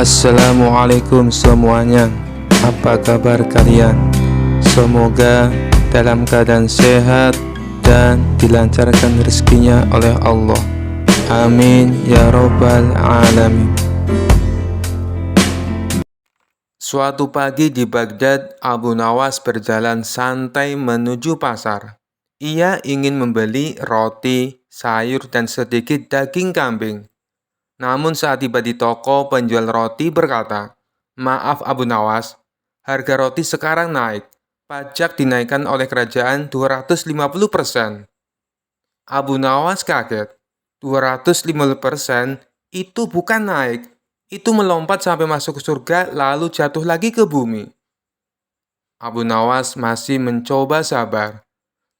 Assalamualaikum semuanya. Apa kabar kalian? Semoga dalam keadaan sehat dan dilancarkan rezekinya oleh Allah. Amin ya robbal alamin. Suatu pagi di Baghdad, Abu Nawas berjalan santai menuju pasar. Ia ingin membeli roti, sayur, dan sedikit daging kambing. Namun saat tiba di toko, penjual roti berkata, "Maaf Abu Nawas, harga roti sekarang naik. Pajak dinaikkan oleh kerajaan 250%. Abu Nawas kaget. 250% itu bukan naik, itu melompat sampai masuk ke surga lalu jatuh lagi ke bumi. Abu Nawas masih mencoba sabar.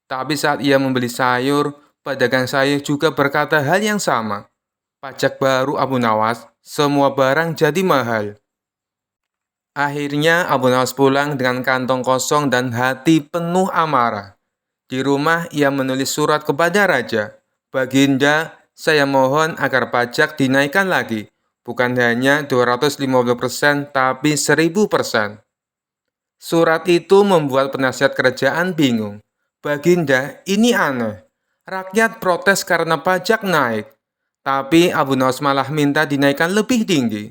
Tapi saat ia membeli sayur, pedagang sayur juga berkata hal yang sama. Pajak baru Abu Nawas, semua barang jadi mahal. Akhirnya Abu Nawas pulang dengan kantong kosong dan hati penuh amarah. Di rumah ia menulis surat kepada raja. "Baginda, saya mohon agar pajak dinaikkan lagi. Bukan hanya 250% tapi 1000%. Surat itu membuat penasihat kerajaan bingung. "Baginda, ini aneh. Rakyat protes karena pajak naik. Tapi Abu Nawas malah minta dinaikkan lebih tinggi."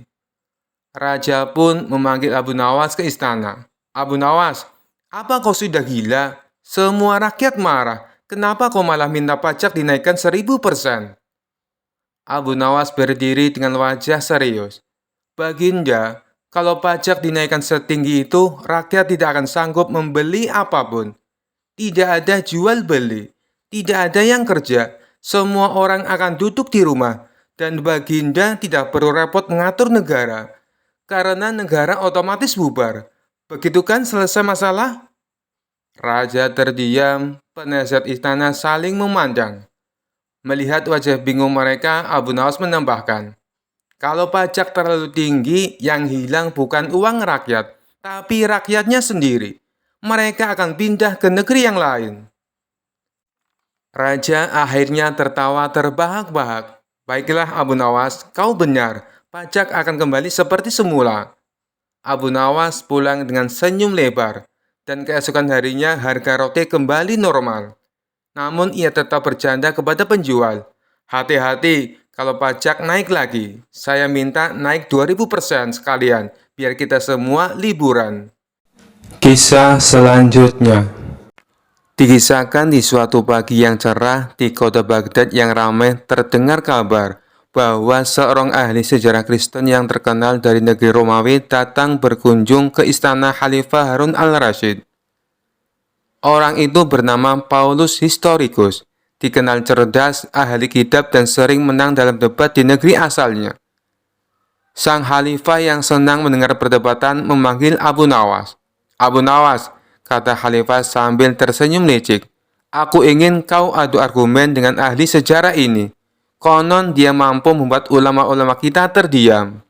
Raja pun memanggil Abu Nawas ke istana. "Abu Nawas, apa kau sudah gila? Semua rakyat marah. Kenapa kau malah minta pajak dinaikkan 1000%? Abu Nawas berdiri dengan wajah serius. "Baginda, kalau pajak dinaikkan setinggi itu, rakyat tidak akan sanggup membeli apapun. Tidak ada jual beli, tidak ada yang kerja. Semua orang akan duduk di rumah, dan Baginda tidak perlu repot mengatur negara, karena negara otomatis bubar. Begitu kan selesai masalah?" Raja terdiam, penasihat istana saling memandang. Melihat wajah bingung mereka, Abu Nawas menambahkan, "Kalau pajak terlalu tinggi, yang hilang bukan uang rakyat, tapi rakyatnya sendiri. Mereka akan pindah ke negeri yang lain." Raja akhirnya tertawa terbahak-bahak. "Baiklah Abu Nawas, kau benar. Pajak akan kembali seperti semula." Abu Nawas pulang dengan senyum lebar, dan keesokan harinya harga roti kembali normal. Namun ia tetap bercanda kepada penjual, "Hati-hati, kalau pajak naik lagi. Saya minta naik 2000% sekalian, biar kita semua liburan." Kisah selanjutnya dikisahkan di suatu pagi yang cerah di kota Baghdad yang ramai terdengar kabar bahwa seorang ahli sejarah Kristen yang terkenal dari negeri Romawi datang berkunjung ke istana Khalifah Harun al-Rasyid. Orang itu bernama Paulus Historicus, dikenal cerdas, ahli kitab, dan sering menang dalam debat di negeri asalnya. Sang Khalifah yang senang mendengar perdebatan memanggil Abu Nawas. "Abu Nawas," kata Khalifah sambil tersenyum licik, "aku ingin kau adu argumen dengan ahli sejarah ini. Konon dia mampu membuat ulama-ulama kita terdiam."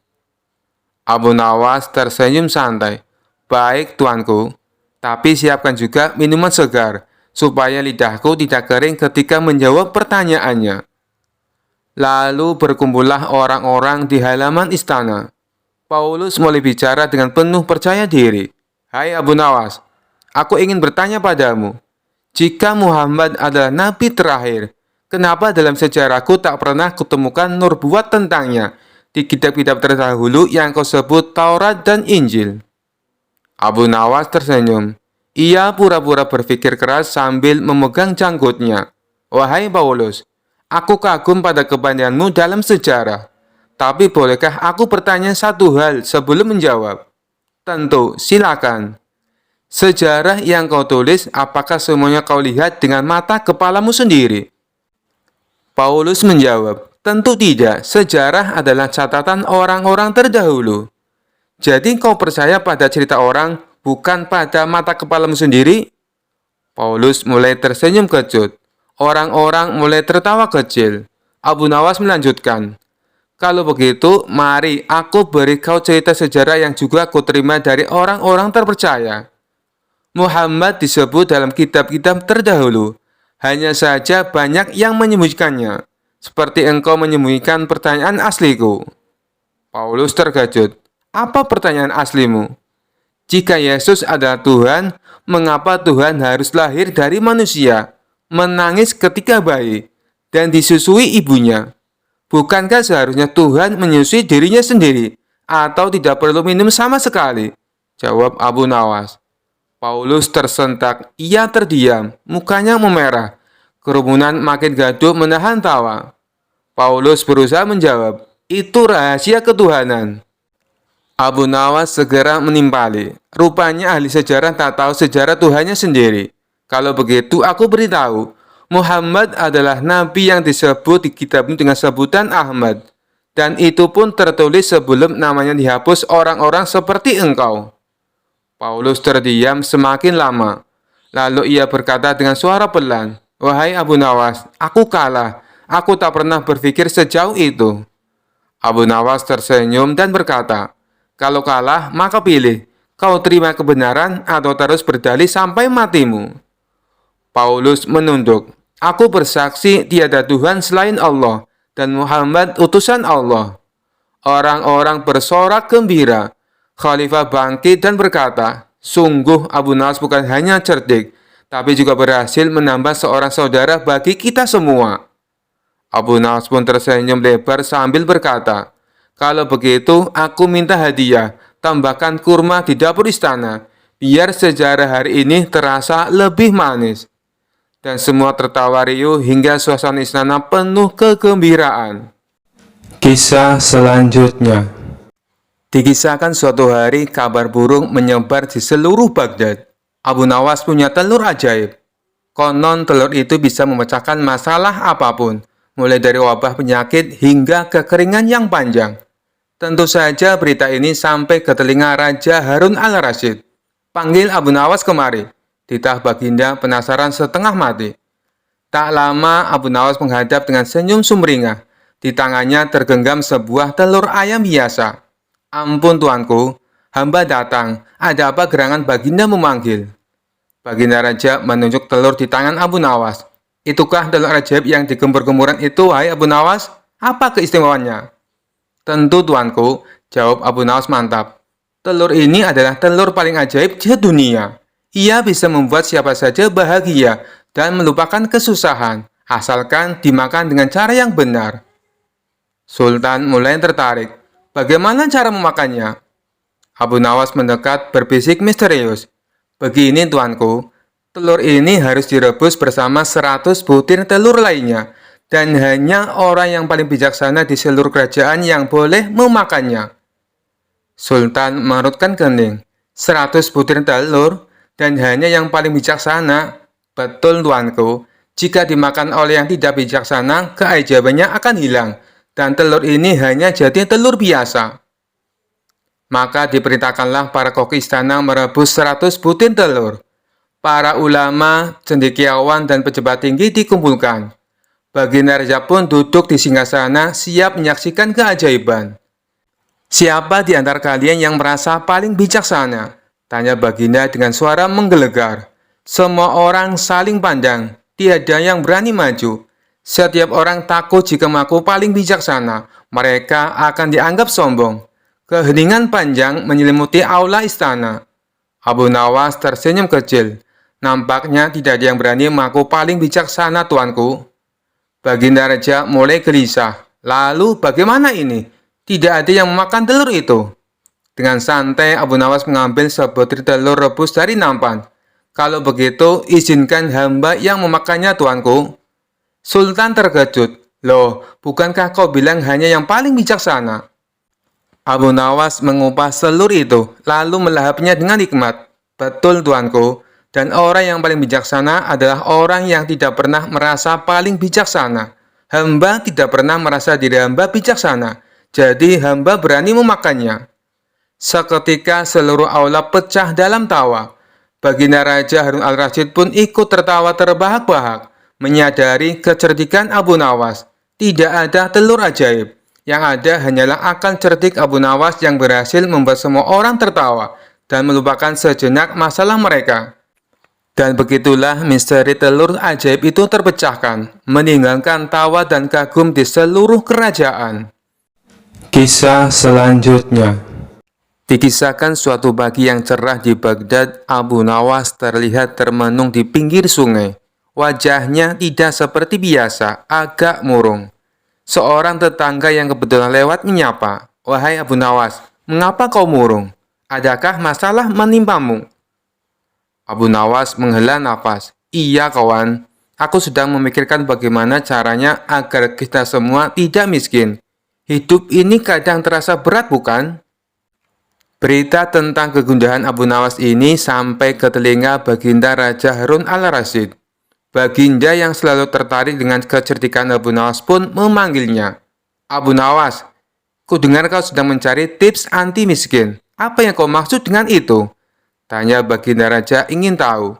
Abu Nawas tersenyum santai. "Baik, tuanku. Tapi siapkan juga minuman segar, supaya lidahku tidak kering ketika menjawab pertanyaannya." Lalu berkumpullah orang-orang di halaman istana. Paulus mulai bicara dengan penuh percaya diri. "Hai Abu Nawas, aku ingin bertanya padamu. Jika Muhammad adalah nabi terakhir, kenapa dalam sejarahku tak pernah kutemukan nubuat tentangnya di kitab-kitab terdahulu yang kau sebut Taurat dan Injil?" Abu Nawas tersenyum. Ia pura-pura berpikir keras sambil memegang janggutnya. "Wahai Paulus, aku kagum pada kepandaianmu dalam sejarah. Tapi bolehkah aku bertanya satu hal sebelum menjawab?" "Tentu, silakan." "Sejarah yang kau tulis, apakah semuanya kau lihat dengan mata kepalamu sendiri?" Paulus menjawab, "Tentu tidak. Sejarah adalah catatan orang-orang terdahulu." "Jadi kau percaya pada cerita orang, bukan pada mata kepalamu sendiri?" Paulus mulai tersenyum kecut. Orang-orang mulai tertawa kecil. Abu Nawas melanjutkan, "Kalau begitu, mari aku beri kau cerita sejarah yang juga aku terima dari orang-orang terpercaya. Muhammad disebut dalam kitab-kitab terdahulu. Hanya saja banyak yang menyembunyikannya, seperti engkau menyembunyikan pertanyaan asliku." Paulus terkejut. Apa pertanyaan aslimu? Jika Yesus adalah Tuhan, mengapa Tuhan harus lahir dari manusia, menangis ketika bayi, dan disusui ibunya? Bukankah seharusnya Tuhan menyusui dirinya sendiri, atau tidak perlu minum sama sekali? Jawab Abu Nawas. Paulus tersentak, ia terdiam, mukanya memerah. Kerumunan makin gaduh menahan tawa. Paulus berusaha menjawab, itu rahasia ketuhanan. Abu Nawas segera menimpali. Rupanya ahli sejarah tak tahu sejarah Tuhannya sendiri. Kalau begitu, aku beritahu, Muhammad adalah nabi yang disebut di kitabmu dengan sebutan Ahmad. Dan itu pun tertulis sebelum namanya dihapus orang-orang seperti engkau. Paulus terdiam semakin lama. Lalu ia berkata dengan suara pelan, wahai Abu Nawas, aku kalah. Aku tak pernah berpikir sejauh itu. Abu Nawas tersenyum dan berkata, kalau kalah, maka pilih. Kau terima kebenaran atau terus berdalih sampai matimu. Paulus menunduk. Aku bersaksi tiada Tuhan selain Allah dan Muhammad utusan Allah. Orang-orang bersorak gembira. Khalifah bangkit dan berkata, sungguh Abu Nawas bukan hanya cerdik, tapi juga berhasil menambah seorang saudara bagi kita semua. Abu Nawas pun tersenyum lebar sambil berkata, kalau begitu, aku minta hadiah, tambahkan kurma di dapur istana, biar sejarah hari ini terasa lebih manis. Dan semua tertawa riuh hingga suasana istana penuh kegembiraan. Kisah selanjutnya. Dikisahkan suatu hari kabar burung menyebar di seluruh Baghdad. Abu Nawas punya telur ajaib. Konon telur itu bisa memecahkan masalah apapun, mulai dari wabah penyakit hingga kekeringan yang panjang. Tentu saja berita ini sampai ke telinga Raja Harun al-Rasyid. Panggil Abu Nawas kemari. Titah Baginda penasaran setengah mati. Tak lama Abu Nawas menghadap dengan senyum sumringah. Di tangannya tergenggam sebuah telur ayam biasa. Ampun tuanku, hamba datang. Ada apa gerangan Baginda memanggil? Baginda Raja menunjuk telur di tangan Abu Nawas. Itukah telur ajaib yang digembur-gemburan itu, wahai Abu Nawas? Apa keistimewaannya? Tentu tuanku, jawab Abu Nawas mantap. Telur ini adalah telur paling ajaib di dunia. Ia bisa membuat siapa saja bahagia dan melupakan kesusahan, asalkan dimakan dengan cara yang benar. Sultan mulai tertarik. Bagaimana cara memakannya? Abu Nawas mendekat berbisik misterius. Begini tuanku, telur ini harus direbus bersama 100 butir telur lainnya. Dan hanya orang yang paling bijaksana di seluruh kerajaan yang boleh memakannya. Sultan mengerutkan kening. 100 butir telur dan hanya yang paling bijaksana. Betul tuanku, jika dimakan oleh yang tidak bijaksana, keajaibannya akan hilang. Dan telur ini hanya jadi telur biasa. Maka diperintahkanlah para koki istana merebus 100 butir telur. Para ulama, cendekiawan, dan pejabat tinggi dikumpulkan. Baginda Raja pun duduk di singgasana siap menyaksikan keajaiban. Siapa di antara kalian yang merasa paling bijaksana? Tanya Baginda dengan suara menggelegar. Semua orang saling pandang, tiada yang berani maju. Setiap orang takut jika mengaku paling bijaksana, mereka akan dianggap sombong. Keheningan panjang menyelimuti aula istana. Abu Nawas tersenyum kecil. Nampaknya tidak ada yang berani mengaku paling bijaksana, tuanku. Baginda Raja mulai gelisah. Lalu bagaimana ini? Tidak ada yang memakan telur itu. Dengan santai Abu Nawas mengambil sebutir telur rebus dari nampan. Kalau begitu, izinkan hamba yang memakannya, tuanku. Sultan terkejut. Loh, bukankah kau bilang hanya yang paling bijaksana? Abu Nawas mengupas telur itu, lalu melahapnya dengan nikmat. Betul, tuanku. Dan orang yang paling bijaksana adalah orang yang tidak pernah merasa paling bijaksana. Hamba tidak pernah merasa diri hamba bijaksana. Jadi hamba berani memakannya. Seketika seluruh aula pecah dalam tawa. Baginda Raja Harun al-Rasyid pun ikut tertawa terbahak-bahak. Menyadari kecerdikan Abu Nawas. Tidak ada telur ajaib. Yang ada hanyalah akal cerdik Abu Nawas yang berhasil membuat semua orang tertawa dan melupakan sejenak masalah mereka. Dan begitulah misteri telur ajaib itu terpecahkan, meninggalkan tawa dan kagum di seluruh kerajaan. Kisah selanjutnya. Dikisahkan suatu pagi yang cerah di Baghdad, Abu Nawas terlihat termenung di pinggir sungai. Wajahnya tidak seperti biasa, agak murung. Seorang tetangga yang kebetulan lewat menyapa, "Wahai Abu Nawas, mengapa kau murung? Adakah masalah menimpamu?" Abu Nawas menghela nafas. "Iya kawan, aku sedang memikirkan bagaimana caranya agar kita semua tidak miskin. Hidup ini kadang terasa berat bukan?" Berita tentang kegundahan Abu Nawas ini sampai ke telinga Baginda Raja Harun al-Rasyid. Baginda yang selalu tertarik dengan kecerdikan Abu Nawas pun memanggilnya. "Abu Nawas, kudengar kau sedang mencari tips anti miskin. Apa yang kau maksud dengan itu?" tanya Baginda Raja ingin tahu.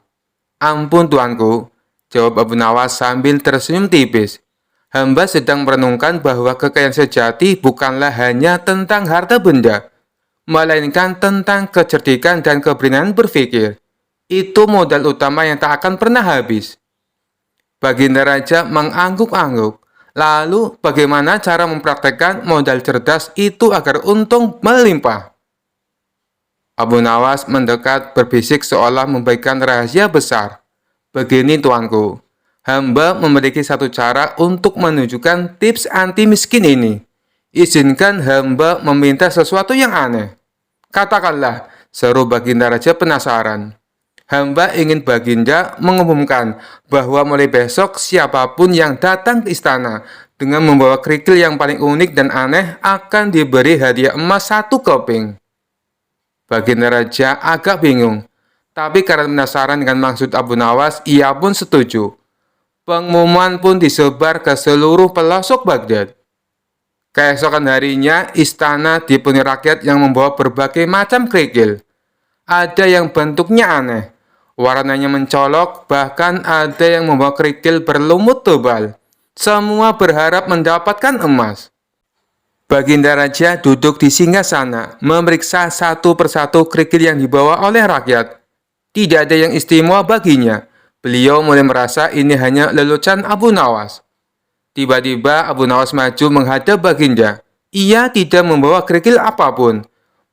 "Ampun tuanku," jawab Abu Nawas sambil tersenyum tipis. "Hamba sedang merenungkan bahwa kekayaan sejati bukanlah hanya tentang harta benda, melainkan tentang kecerdikan dan keberanian berpikir. Itu modal utama yang tak akan pernah habis." Baginda Raja mengangguk-angguk. "Lalu bagaimana cara mempraktekkan modal cerdas itu agar untung melimpah?" Abu Nawas mendekat berbisik seolah membagikan rahasia besar. "Begini tuanku, hamba memiliki satu cara untuk menunjukkan tips anti miskin ini. Izinkan hamba meminta sesuatu yang aneh." "Katakanlah," seru Baginda Raja penasaran. "Hamba ingin Baginda mengumumkan bahwa mulai besok siapapun yang datang ke istana dengan membawa kerikil yang paling unik dan aneh akan diberi hadiah emas 1 keping." Baginda Raja agak bingung, tapi karena penasaran dengan maksud Abu Nawas, ia pun setuju. Pengumuman pun disebar ke seluruh pelosok Baghdad. Keesokan harinya, istana dipenuhi rakyat yang membawa berbagai macam kerikil. Ada yang bentuknya aneh, warnanya mencolok, bahkan ada yang membawa kerikil berlumut tebal. Semua berharap mendapatkan emas. Baginda Raja duduk di singgasana, memeriksa satu persatu kerikil yang dibawa oleh rakyat. Tidak ada yang istimewa baginya. Beliau mulai merasa ini hanya lelucon Abu Nawas. Tiba-tiba Abu Nawas maju menghadap Baginda. Ia tidak membawa kerikil apapun,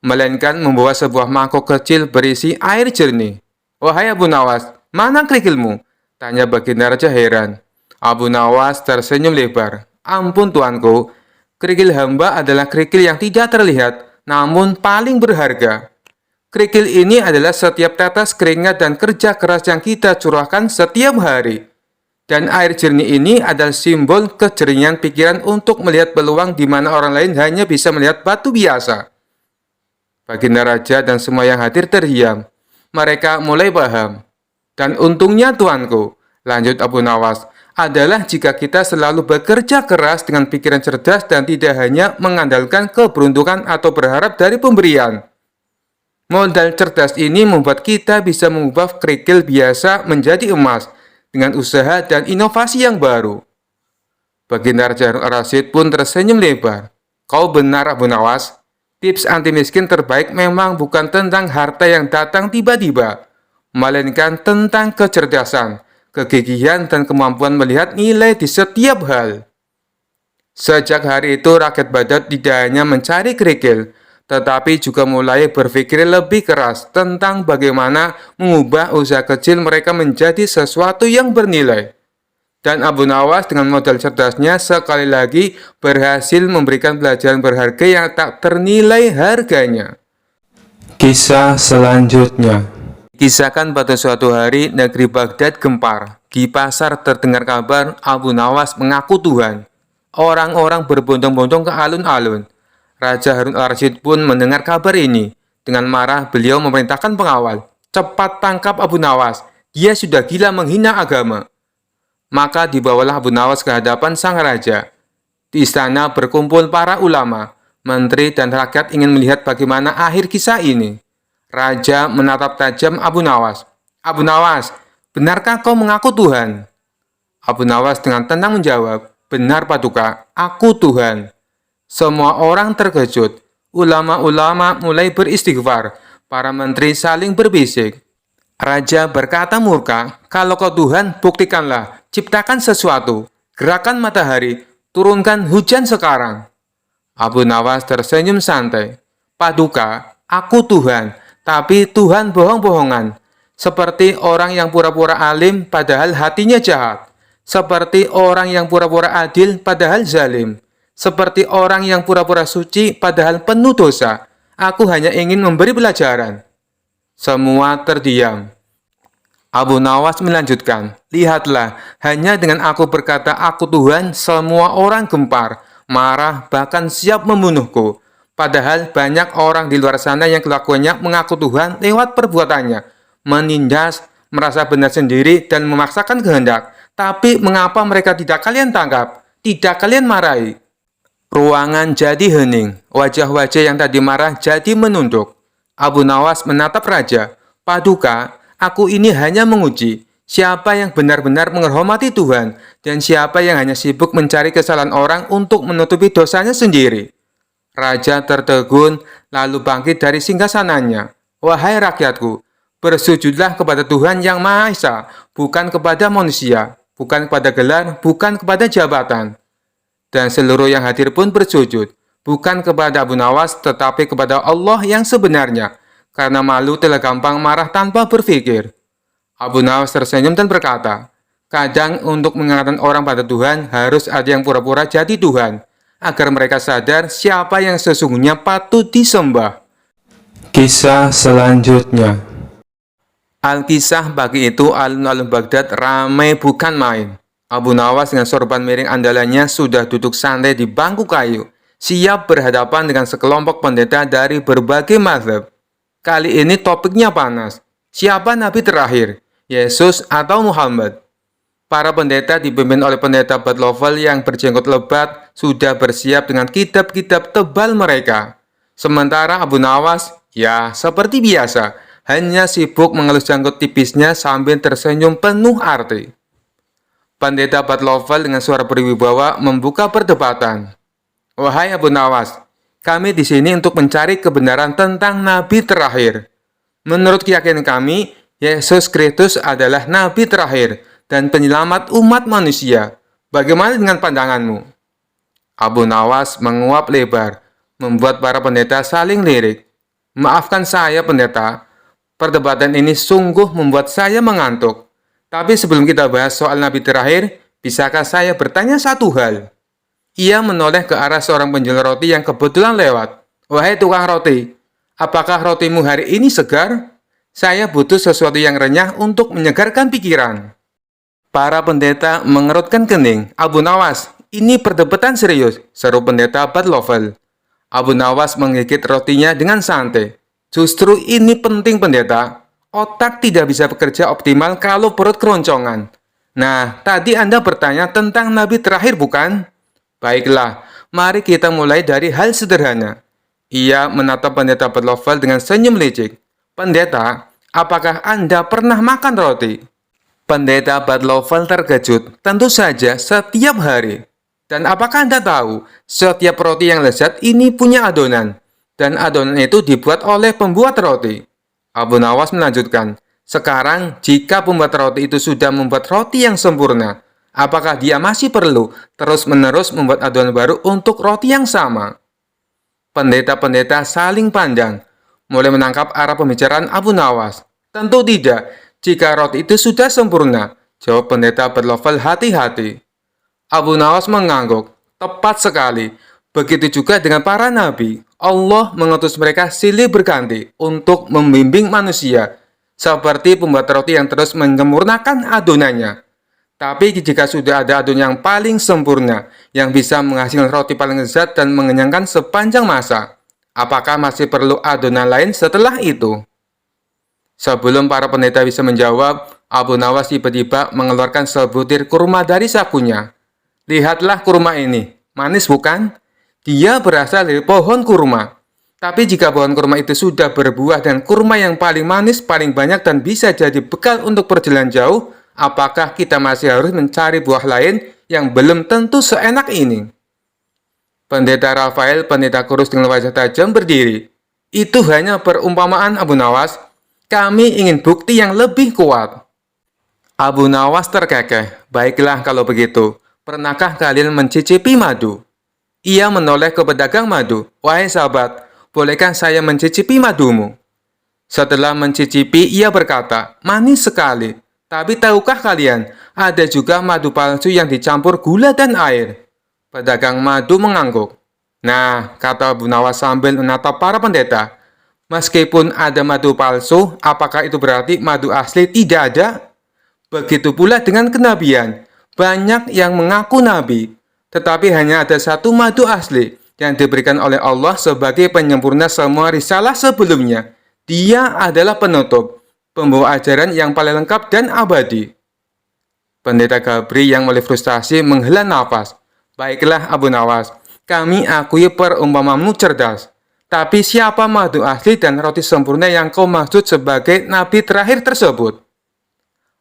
melainkan membawa sebuah mangkok kecil berisi air jernih. "Wahai Abu Nawas, mana kerikilmu?" tanya Baginda Raja heran. Abu Nawas tersenyum lebar. "Ampun tuanku, kerikil hamba adalah kerikil yang tidak terlihat, namun paling berharga. Kerikil ini adalah setiap tetes keringat dan kerja keras yang kita curahkan setiap hari. Dan air jernih ini adalah simbol kejernihan pikiran untuk melihat peluang di mana orang lain hanya bisa melihat batu biasa." Baginda Raja dan semua yang hadir terdiam. Mereka mulai paham. "Dan untungnya tuanku," lanjut Abu Nawas, "adalah jika kita selalu bekerja keras dengan pikiran cerdas dan tidak hanya mengandalkan keberuntungan atau berharap dari pemberian. Modal cerdas ini membuat kita bisa mengubah kerikil biasa menjadi emas dengan usaha dan inovasi yang baru." Baginda Raja Rasyid pun tersenyum lebar. "Kau benar Abu Nawas. Tips anti miskin terbaik memang bukan tentang harta yang datang tiba-tiba, melainkan tentang kecerdasan, kegigihan, dan kemampuan melihat nilai di setiap hal." Sejak hari itu, rakyat Baghdad tidak hanya mencari kerikil, tetapi juga mulai berpikir lebih keras tentang bagaimana mengubah usaha kecil mereka menjadi sesuatu yang bernilai. Dan Abu Nawas dengan modal cerdasnya sekali lagi berhasil memberikan pelajaran berharga yang tak ternilai harganya. Kisah selanjutnya. Kisahkan pada suatu hari negeri Baghdad gempar. Di pasar terdengar kabar Abu Nawas mengaku Tuhan. Orang-orang berbondong-bondong ke alun-alun. Raja Harun al-Rasyid pun mendengar kabar ini. Dengan marah, beliau memerintahkan pengawal, "Cepat tangkap Abu Nawas. Dia sudah gila menghina agama." Maka dibawalah Abu Nawas ke hadapan sang raja. Di istana berkumpul para ulama, menteri, dan rakyat ingin melihat bagaimana akhir kisah ini. Raja menatap tajam Abu Nawas. "Abu Nawas, benarkah kau mengaku Tuhan?" Abu Nawas dengan tenang menjawab, "Benar Paduka, aku Tuhan." Semua orang terkejut. Ulama-ulama mulai beristighfar. Para menteri saling berbisik. Raja berkata murka, "Kalau kau Tuhan, buktikanlah. Ciptakan sesuatu. Gerakan matahari. Turunkan hujan sekarang." Abu Nawas tersenyum santai. "Paduka, Aku Tuhan, tapi Tuhan bohong-bohongan. Seperti orang yang pura-pura alim padahal hatinya jahat. Seperti orang yang pura-pura adil padahal zalim. Seperti orang yang pura-pura suci padahal penuh dosa. Aku hanya ingin memberi pelajaran. Semua terdiam. Abu Nawas melanjutkan, lihatlah, hanya dengan aku berkata aku Tuhan, semua orang gempar, marah, bahkan siap membunuhku. Padahal banyak orang di luar sana yang kelakuannya mengaku Tuhan lewat perbuatannya, menindas, merasa benar sendiri, dan memaksakan kehendak. Tapi mengapa mereka tidak kalian tangkap? Tidak kalian marahi? Ruangan jadi hening, wajah-wajah yang tadi marah jadi menunduk. Abu Nawas menatap raja. Paduka, aku ini hanya menguji siapa yang benar-benar menghormati Tuhan dan siapa yang hanya sibuk mencari kesalahan orang untuk menutupi dosanya sendiri. Raja tertegun lalu bangkit dari singgasananya. Wahai rakyatku, bersujudlah kepada Tuhan yang Maha Esa, bukan kepada manusia, bukan kepada gelar, bukan kepada jabatan. Dan seluruh yang hadir pun bersujud, bukan kepada Abu Nawas, tetapi kepada Allah yang sebenarnya, karena malu telah gampang marah tanpa berpikir. Abu Nawas tersenyum dan berkata, kadang untuk mengingatkan orang pada Tuhan harus ada yang pura-pura jadi Tuhan, agar mereka sadar siapa yang sesungguhnya patut disembah. Kisah selanjutnya. Alkisah pagi itu alun-alun Baghdad ramai bukan main. Abu Nawas dengan sorban miring andalannya sudah duduk santai di bangku kayu, siap berhadapan dengan sekelompok pendeta dari berbagai mazhab. Kali ini topiknya panas. Siapa Nabi terakhir, Yesus atau Muhammad? Para pendeta dipimpin oleh pendeta Badlovel yang berjenggot lebat sudah bersiap dengan kitab-kitab tebal mereka. Sementara Abu Nawas, ya seperti biasa, hanya sibuk mengelus janggut tipisnya sambil tersenyum penuh arti. Pendeta Badlovel dengan suara berwibawa membuka perdebatan. Wahai Abu Nawas, kami di sini untuk mencari kebenaran tentang Nabi terakhir. Menurut keyakinan kami, Yesus Kristus adalah Nabi terakhir dan penyelamat umat manusia. Bagaimana dengan pandanganmu? Abu Nawas menguap lebar, membuat para pendeta saling lirik. Maafkan saya pendeta, perdebatan ini sungguh membuat saya mengantuk. Tapi sebelum kita bahas soal Nabi terakhir, bisakah saya bertanya satu hal? Ia menoleh ke arah seorang penjual roti yang kebetulan lewat. Wahai tukang roti, apakah rotimu hari ini segar? Saya butuh sesuatu yang renyah untuk menyegarkan pikiran. Para pendeta mengerutkan kening. Abu Nawas, ini perdebatan serius, seru pendeta Badlovel. Abu Nawas menggigit rotinya dengan santai. Justru ini penting pendeta. Otak tidak bisa bekerja optimal kalau perut keroncongan. Nah, tadi Anda bertanya tentang Nabi terakhir bukan? Baiklah, mari kita mulai dari hal sederhana. Ia menatap pendeta Badlovel dengan senyum licik. Pendeta, apakah Anda pernah makan roti? Pendeta Badlovel terkejut. Tentu saja, setiap hari. Dan apakah Anda tahu, setiap roti yang lezat ini punya adonan. Dan adonan itu dibuat oleh pembuat roti. Abu Nawas melanjutkan, sekarang jika pembuat roti itu sudah membuat roti yang sempurna, apakah dia masih perlu terus-menerus membuat adonan baru untuk roti yang sama? Pendeta-pendeta saling pandang, mulai menangkap arah pembicaraan Abu Nawas. Tentu tidak, jika roti itu sudah sempurna, jawab pendeta Badlovel hati-hati. Abu Nawas mengangguk, tepat sekali. Begitu juga dengan para nabi. Allah mengutus mereka silih berganti untuk membimbing manusia, seperti pembuat roti yang terus menyempurnakan adonannya. Tapi jika sudah ada adonan yang paling sempurna, yang bisa menghasilkan roti paling lezat dan mengenyangkan sepanjang masa, apakah masih perlu adonan lain setelah itu? Sebelum para pendeta bisa menjawab, Abu Nawas tiba-tiba mengeluarkan sebutir kurma dari sakunya. Lihatlah kurma ini, manis bukan? Dia berasal dari pohon kurma. Tapi jika pohon kurma itu sudah berbuah dan kurma yang paling manis, paling banyak dan bisa jadi bekal untuk perjalanan jauh, apakah kita masih harus mencari buah lain yang belum tentu seenak ini? Pendeta Rafael, pendeta kurus dengan wajah tajam berdiri. Itu hanya perumpamaan Abu Nawas. Kami ingin bukti yang lebih kuat. Abu Nawas terkekeh. Baiklah kalau begitu. Pernahkah kalian mencicipi madu? Ia menoleh ke pedagang madu. Wahai sahabat, bolehkah saya mencicipi madumu?" Setelah mencicipi, ia berkata, "Manis sekali. Tapi tahukah kalian, ada juga madu palsu yang dicampur gula dan air." Pedagang madu mengangguk. "Nah," kata Abu Nawas sambil menatap para pendeta, "meskipun ada madu palsu, apakah itu berarti madu asli tidak ada? Begitu pula dengan kenabian. Banyak yang mengaku nabi, tetapi hanya ada satu madu asli yang diberikan oleh Allah sebagai penyempurna semua risalah sebelumnya. Dia adalah penutup, pembawa ajaran yang paling lengkap dan abadi." Pendeta Gabri yang mulai frustasi menghela nafas. "Baiklah Abu Nawas, kami akui perumpamamu cerdas. Tapi siapa madu asli dan roti sempurna yang kau maksud sebagai nabi terakhir tersebut?"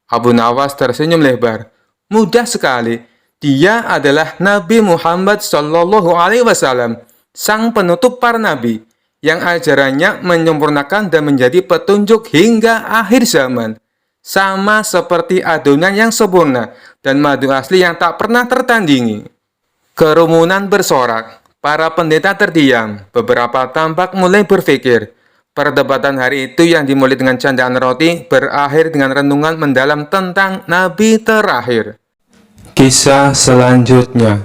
Abu Nawas tersenyum lebar. "Mudah sekali. Dia adalah Nabi Muhammad Shallallahu Alaihi Wasallam, sang penutup para nabi, yang ajarannya menyempurnakan dan menjadi petunjuk hingga akhir zaman. Sama seperti adonan yang sempurna dan madu asli yang tak pernah tertandingi." Kerumunan bersorak. Para pendeta terdiam. Beberapa tampak mulai berpikir. Perdebatan hari itu yang dimulai dengan candaan roti berakhir dengan renungan mendalam tentang Nabi terakhir. Kisah selanjutnya.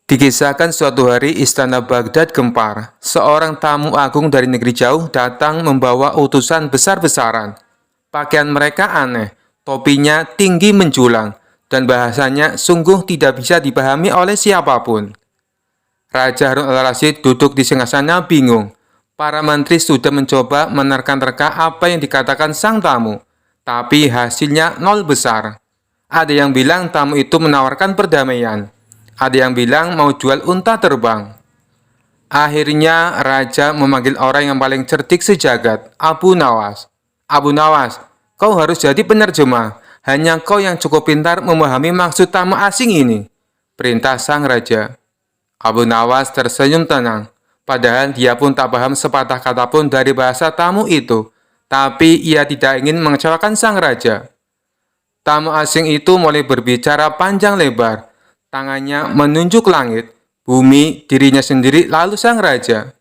Dikisahkan suatu hari istana Baghdad gempar. Seorang tamu agung dari negeri jauh datang membawa utusan besar-besaran. Pakaian mereka aneh, topinya tinggi menjulang, dan bahasanya sungguh tidak bisa dipahami oleh siapapun. Raja Harun al-Rasyid duduk di singgasana bingung. Para menteri sudah mencoba menerka-nerka apa yang dikatakan sang tamu, tapi hasilnya nol besar. Ada yang bilang tamu itu menawarkan perdamaian. Ada yang bilang mau jual unta terbang. Akhirnya raja memanggil orang yang paling cerdik sejagat, Abu Nawas. "Abu Nawas, kau harus jadi penerjemah. Hanya kau yang cukup pintar memahami maksud tamu asing ini," perintah sang raja. Abu Nawas tersenyum tenang. Padahal dia pun tak paham sepatah kata pun dari bahasa tamu itu. Tapi ia tidak ingin mengecewakan sang raja. Tamu asing itu mulai berbicara panjang lebar. Tangannya menunjuk langit, bumi, dirinya sendiri, lalu sang raja.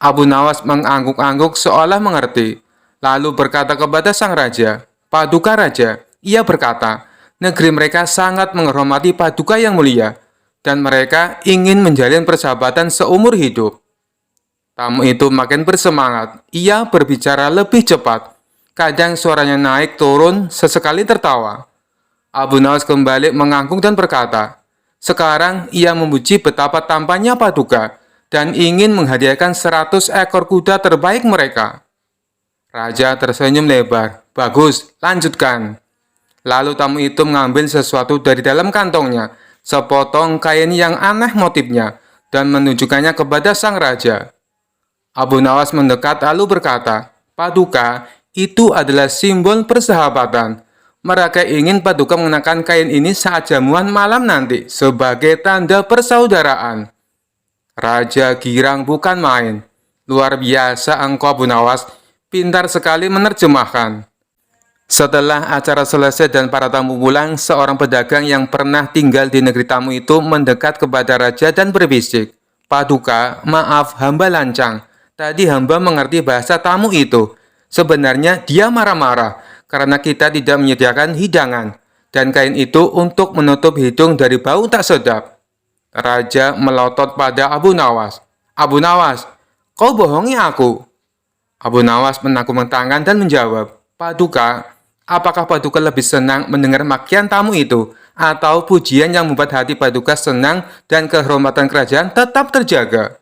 Abu Nawas mengangguk-angguk seolah mengerti. Lalu berkata kepada sang raja, "Paduka raja," ia berkata, "negeri mereka sangat menghormati paduka yang mulia, dan mereka ingin menjalin persahabatan seumur hidup." Tamu itu makin bersemangat. Ia berbicara lebih cepat. Kadang suaranya naik turun, sesekali tertawa. Abu Nawas kembali mengangguk dan berkata, "Sekarang ia memuji betapa tampannya paduka dan ingin menghadiahkan 100 ekor kuda terbaik mereka." Raja tersenyum lebar. "Bagus, lanjutkan." Lalu tamu itu mengambil sesuatu dari dalam kantongnya, sepotong kain yang aneh motifnya, dan menunjukkannya kepada sang raja. Abu Nawas mendekat lalu berkata, "Paduka, itu adalah simbol persahabatan. Mereka ingin paduka mengenakan kain ini saat jamuan malam nanti sebagai tanda persaudaraan." Raja girang bukan main. "Luar biasa engkau Abu Nawas, pintar sekali menerjemahkan." Setelah acara selesai dan para tamu pulang, seorang pedagang yang pernah tinggal di negeri tamu itu mendekat kepada raja dan berbisik, "Paduka, maaf, hamba lancang. Tadi hamba mengerti bahasa tamu itu. Sebenarnya dia marah-marah karena kita tidak menyediakan hidangan dan kain itu untuk menutup hidung dari bau tak sedap." Raja melotot pada Abu Nawas. "Abu Nawas, kau bohongi aku." Abu Nawas menakungkan tangan dan menjawab, "Paduka, apakah paduka lebih senang mendengar makian tamu itu atau pujian yang membuat hati paduka senang dan kehormatan kerajaan tetap terjaga?"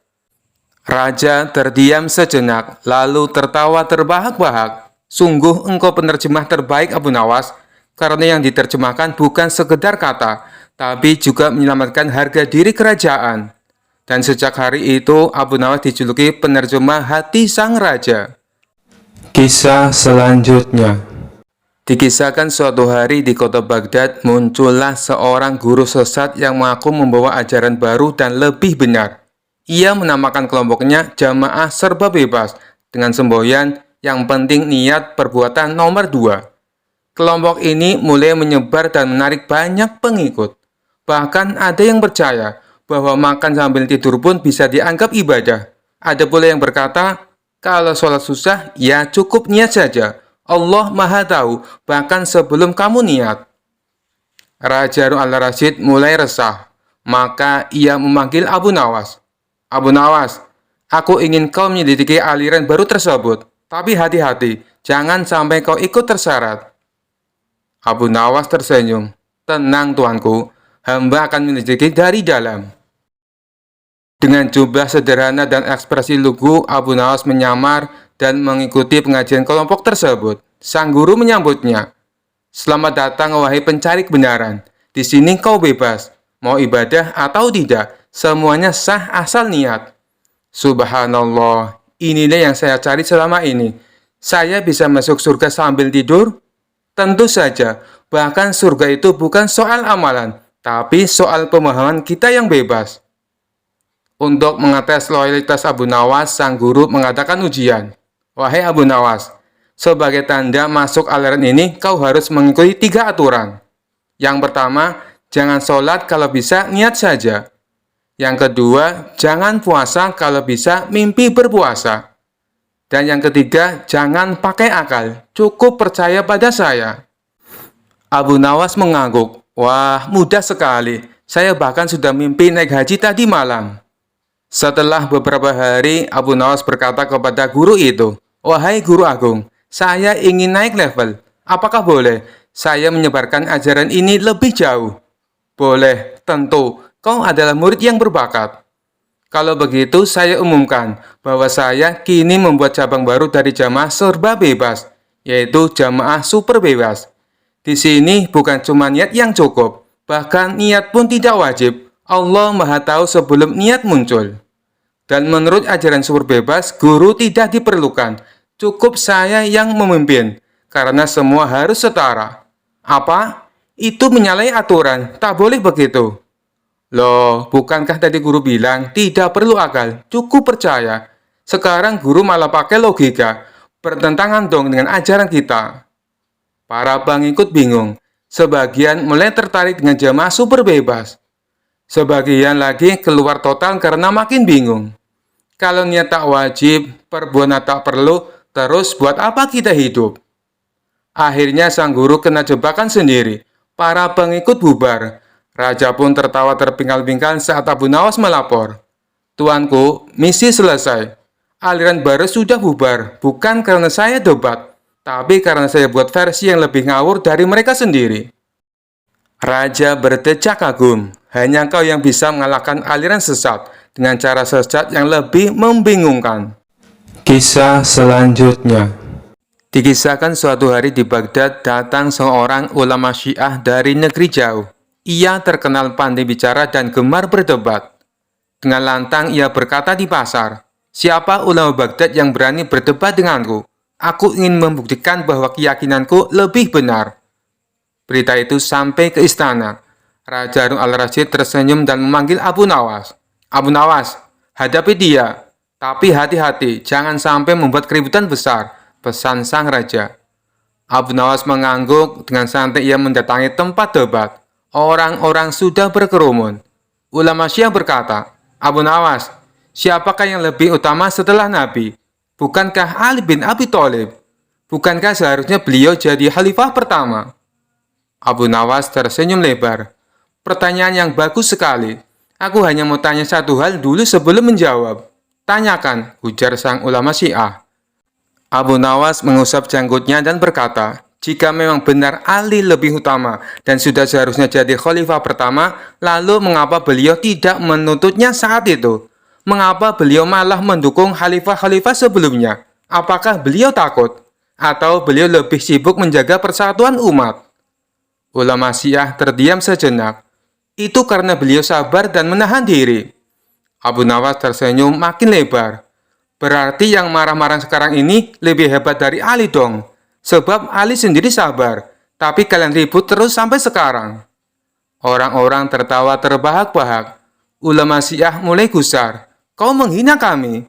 Raja terdiam sejenak, lalu tertawa terbahak-bahak. "Sungguh engkau penerjemah terbaik Abu Nawas, karena yang diterjemahkan bukan sekedar kata, tapi juga menyelamatkan harga diri kerajaan." Dan sejak hari itu, Abu Nawas dijuluki penerjemah hati sang raja. Kisah selanjutnya. Dikisahkan suatu hari di kota Baghdad, muncullah seorang guru sesat yang mengaku membawa ajaran baru dan lebih benar. Ia menamakan kelompoknya Jamaah Serba Bebas dengan semboyan "yang penting niat perbuatan nomor 2. Kelompok ini mulai menyebar dan menarik banyak pengikut. Bahkan ada yang percaya bahwa makan sambil tidur pun bisa dianggap ibadah. Ada pula yang berkata, kalau sholat susah, ya cukup niat saja. Allah Maha Tahu, bahkan sebelum kamu niat. Raja Harun al-Rasyid mulai resah. Maka ia memanggil Abu Nawas. Abu Nawas, aku ingin kau menyelidiki aliran baru tersebut. Tapi hati-hati, jangan sampai kau ikut terseret. Abu Nawas tersenyum. Tenang tuanku, hamba akan menyelidiki dari dalam. Dengan jumlah sederhana dan ekspresi lugu, Abu Nawas menyamar dan mengikuti pengajian kelompok tersebut. Sang guru menyambutnya. Selamat datang wahai pencari kebenaran. Di sini kau bebas. Mau ibadah atau tidak, semuanya sah asal niat. Subhanallah, inilah yang saya cari selama ini. Saya bisa masuk surga sambil tidur? Tentu saja, bahkan surga itu bukan soal amalan, tapi soal pemahaman kita yang bebas. Untuk mengetes loyalitas Abu Nawas, sang guru mengadakan ujian. Wahai Abu Nawas, sebagai tanda masuk aliran ini, kau harus mengikuti 3 aturan. Yang pertama, jangan sholat kalau bisa niat saja. Yang kedua, jangan puasa kalau bisa mimpi berpuasa. Dan yang ketiga, jangan pakai akal, cukup percaya pada saya. Abu Nawas mengangguk. Wah, mudah sekali. Saya bahkan sudah mimpi naik haji tadi malam. Setelah beberapa hari, Abu Nawas berkata kepada guru itu, wahai guru agung, saya ingin naik level. Apakah boleh saya menyebarkan ajaran ini lebih jauh? Boleh, tentu. Kau adalah murid yang berbakat. Kalau begitu, saya umumkan bahwa saya kini membuat cabang baru dari jamaah serba bebas, yaitu jamaah super bebas. Di sini bukan cuma niat yang cukup, bahkan niat pun tidak wajib. Allah Maha Tahu sebelum niat muncul. Dan menurut ajaran super bebas, guru tidak diperlukan. Cukup saya yang memimpin, karena semua harus setara. Apa? Itu menyalahi aturan, tak boleh begitu. Loh, bukankah tadi guru bilang tidak perlu akal, cukup percaya. Sekarang guru malah pakai logika, bertentangan dong dengan ajaran kita. Para pengikut bingung, sebagian mulai tertarik dengan jamaah super bebas. Sebagian lagi keluar total karena makin bingung. Kalau niat tak wajib, perbuatan tak perlu, terus buat apa kita hidup? Akhirnya sang guru kena jebakan sendiri. Para pengikut bubar. Raja pun tertawa terpingkal-pingkal saat Abu Nawas melapor. Tuanku, misi selesai. Aliran baru sudah bubar, bukan karena saya debat, tapi karena saya buat versi yang lebih ngawur dari mereka sendiri. Raja berdecak kagum. Hanya kau yang bisa mengalahkan aliran sesat dengan cara sesat yang lebih membingungkan. Kisah selanjutnya. Dikisahkan suatu hari di Baghdad datang seorang ulama Syiah dari negeri jauh. Ia terkenal pandai bicara dan gemar berdebat. Dengan lantang ia berkata di pasar, siapa ulama Baghdad yang berani berdebat denganku? Aku ingin membuktikan bahwa keyakinanku lebih benar. Berita itu sampai ke istana. Raja Harun al-Rasyid tersenyum dan memanggil Abu Nawas. Abu Nawas, hadapi dia. Tapi hati-hati, jangan sampai membuat keributan besar, pesan sang raja. Abu Nawas mengangguk, dengan santai ia mendatangi tempat debat. Orang-orang sudah berkerumun. Ulama Syiah berkata, Abu Nawas, siapakah yang lebih utama setelah Nabi? Bukankah Ali bin Abi Thalib? Bukankah seharusnya beliau jadi khalifah pertama? Abu Nawas tersenyum lebar. Pertanyaan yang bagus sekali. Aku hanya mau tanya satu hal dulu sebelum menjawab. Tanyakan, ujar sang ulama Syiah. Abu Nawas mengusap janggutnya dan berkata, jika memang benar Ali lebih utama dan sudah seharusnya jadi khalifah pertama, lalu mengapa beliau tidak menuntutnya saat itu? Mengapa beliau malah mendukung khalifah-khalifah sebelumnya? Apakah beliau takut? Atau beliau lebih sibuk menjaga persatuan umat? Ulama Syiah terdiam sejenak. Itu karena beliau sabar dan menahan diri. Abu Nawas tersenyum makin lebar. Berarti yang marah-marah sekarang ini lebih hebat dari Ali dong. Sebab Ali sendiri sabar, tapi kalian ribut terus sampai sekarang. Orang-orang tertawa terbahak-bahak. Ulama Syiah mulai gusar. Kau menghina kami.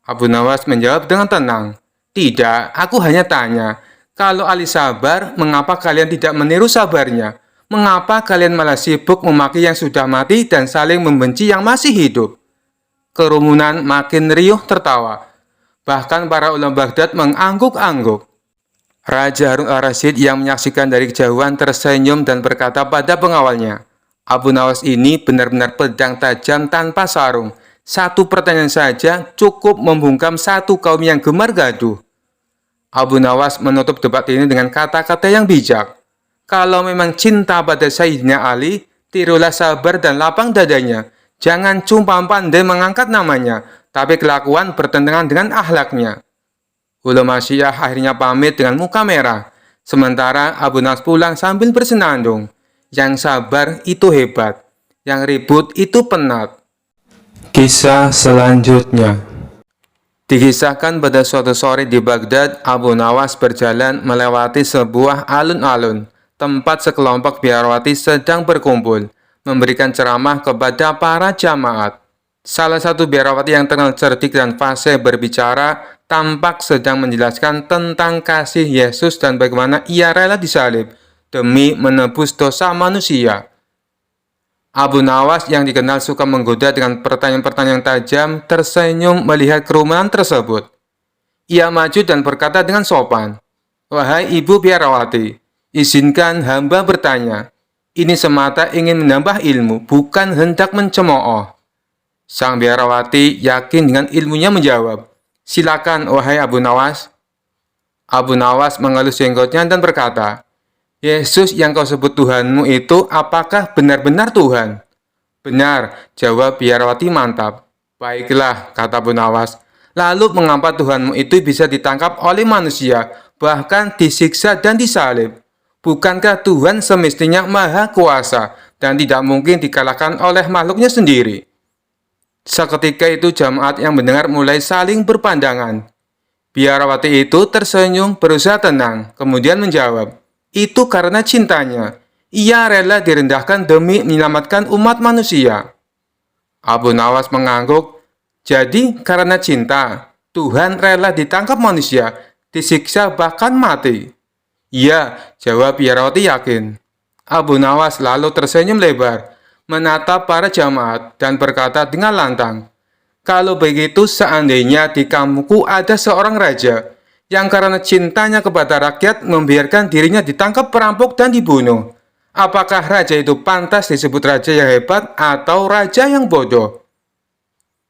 Abu Nawas menjawab dengan tenang. Tidak, aku hanya tanya. Kalau Ali sabar, mengapa kalian tidak meniru sabarnya? Mengapa kalian malah sibuk memaki yang sudah mati dan saling membenci yang masih hidup? Kerumunan makin riuh tertawa. Bahkan para ulama Baghdad mengangguk-angguk. Raja Harun al-Rasyid yang menyaksikan dari kejauhan tersenyum dan berkata pada pengawalnya, Abu Nawas ini benar-benar pedang tajam tanpa sarung. Satu pertanyaan saja cukup membungkam satu kaum yang gemar gaduh. Abu Nawas menutup debat ini dengan kata-kata yang bijak. Kalau memang cinta pada Sayyidina Ali, tirulah sabar dan lapang dadanya. Jangan cuma pandai mengangkat namanya, tapi kelakuan bertentangan dengan akhlaknya. Ulama Syiah akhirnya pamit dengan muka merah. Sementara Abu Nawas pulang sambil bersenandung. Yang sabar itu hebat, yang ribut itu penat. Kisah selanjutnya. Dikisahkan pada suatu sore di Baghdad, Abu Nawas berjalan melewati sebuah alun-alun, tempat sekelompok biarawati sedang berkumpul, memberikan ceramah kepada para jamaat. Salah satu biarawati yang terkenal cerdik dan fasih berbicara, tampak sedang menjelaskan tentang kasih Yesus dan bagaimana ia rela disalib demi menebus dosa manusia. Abu Nawas yang dikenal suka menggoda dengan pertanyaan-pertanyaan tajam tersenyum melihat kerumunan tersebut. Ia maju dan berkata dengan sopan, "Wahai ibu biarawati, izinkan hamba bertanya. Ini semata ingin menambah ilmu, bukan hendak mencemooh." Sang biarawati yakin dengan ilmunya menjawab, "Silakan, wahai Abu Nawas." Abu Nawas mengelus jenggotnya dan berkata, "Yesus yang kau sebut Tuhanmu itu apakah benar-benar Tuhan?" "Benar," jawab biarawati mantap. "Baiklah," kata Abu Nawas. "Lalu mengapa Tuhanmu itu bisa ditangkap oleh manusia, bahkan disiksa dan disalib? Bukankah Tuhan semestinya maha kuasa dan tidak mungkin dikalahkan oleh makhluknya sendiri?" Seketika itu jamaat yang mendengar mulai saling berpandangan. Biarawati itu tersenyum berusaha tenang, kemudian menjawab, "Itu karena cintanya. Ia rela direndahkan demi menyelamatkan umat manusia." Abu Nawas mengangguk, "Jadi karena cinta, Tuhan rela ditangkap manusia, disiksa bahkan mati?" "Iya," jawab biarawati yakin. Abu Nawas lalu tersenyum lebar, menatap para jamaat dan berkata dengan lantang, "Kalau begitu seandainya di kampungku ada seorang raja yang karena cintanya kepada rakyat membiarkan dirinya ditangkap perampok dan dibunuh. Apakah raja itu pantas disebut raja yang hebat atau raja yang bodoh?"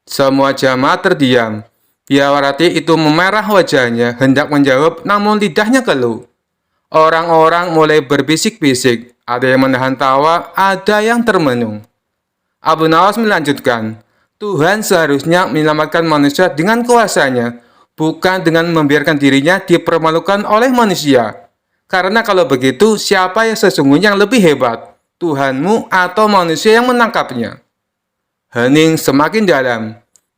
Semua jamaah terdiam. Biarawati itu memerah wajahnya, hendak menjawab namun lidahnya keluh. Orang-orang mulai berbisik-bisik, ada yang menahan tawa, ada yang termenung. Abu Nawas melanjutkan, "Tuhan seharusnya menyelamatkan manusia dengan kuasanya, bukan dengan membiarkan dirinya dipermalukan oleh manusia. Karena kalau begitu, siapa yang sesungguhnya yang lebih hebat, Tuhanmu atau manusia yang menangkapnya?" Hening semakin dalam.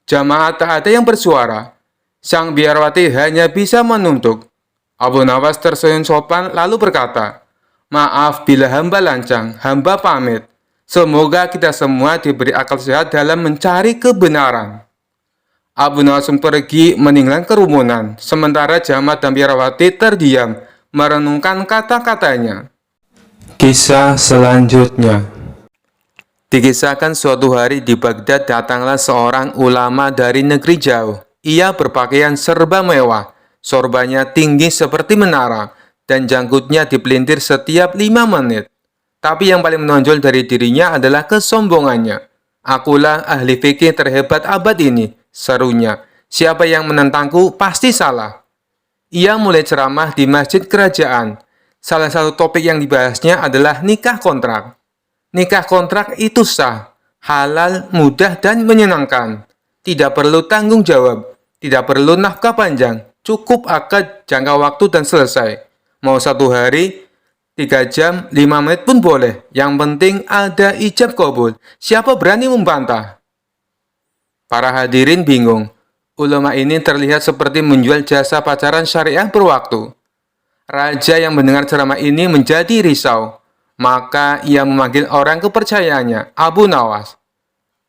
Jamaah tak ada yang bersuara. Sang biarawati hanya bisa menunduk. Abu Nawas tersenyum sopan lalu berkata, "Maaf bila hamba lancang, hamba pamit. Semoga kita semua diberi akal sehat dalam mencari kebenaran." Abu Nawas pergi meninggalkan kerumunan, sementara jamaah dan biarawati terdiam, merenungkan kata-katanya. Kisah selanjutnya. Dikisahkan suatu hari di Baghdad datanglah seorang ulama dari negeri jauh. Ia berpakaian serba mewah, sorbannya tinggi seperti menara, dan janggutnya dipelintir setiap 5 menit. Tapi yang paling menonjol dari dirinya adalah kesombongannya. "Akulah ahli fikih terhebat abad ini," serunya. "Siapa yang menentangku pasti salah." Ia mulai ceramah di masjid kerajaan. Salah satu topik yang dibahasnya adalah nikah kontrak. Nikah kontrak itu sah, halal, mudah, dan menyenangkan. Tidak perlu tanggung jawab, tidak perlu nafkah panjang, cukup akad jangka waktu dan selesai. Mau 1 hari, 3 jam, 5 menit pun boleh. Yang penting ada ijab kabul. Siapa berani membantah? Para hadirin bingung. Ulama ini terlihat seperti menjual jasa pacaran syariah berwaktu. Raja yang mendengar ceramah ini menjadi risau. Maka ia memanggil orang kepercayaannya, Abu Nawas.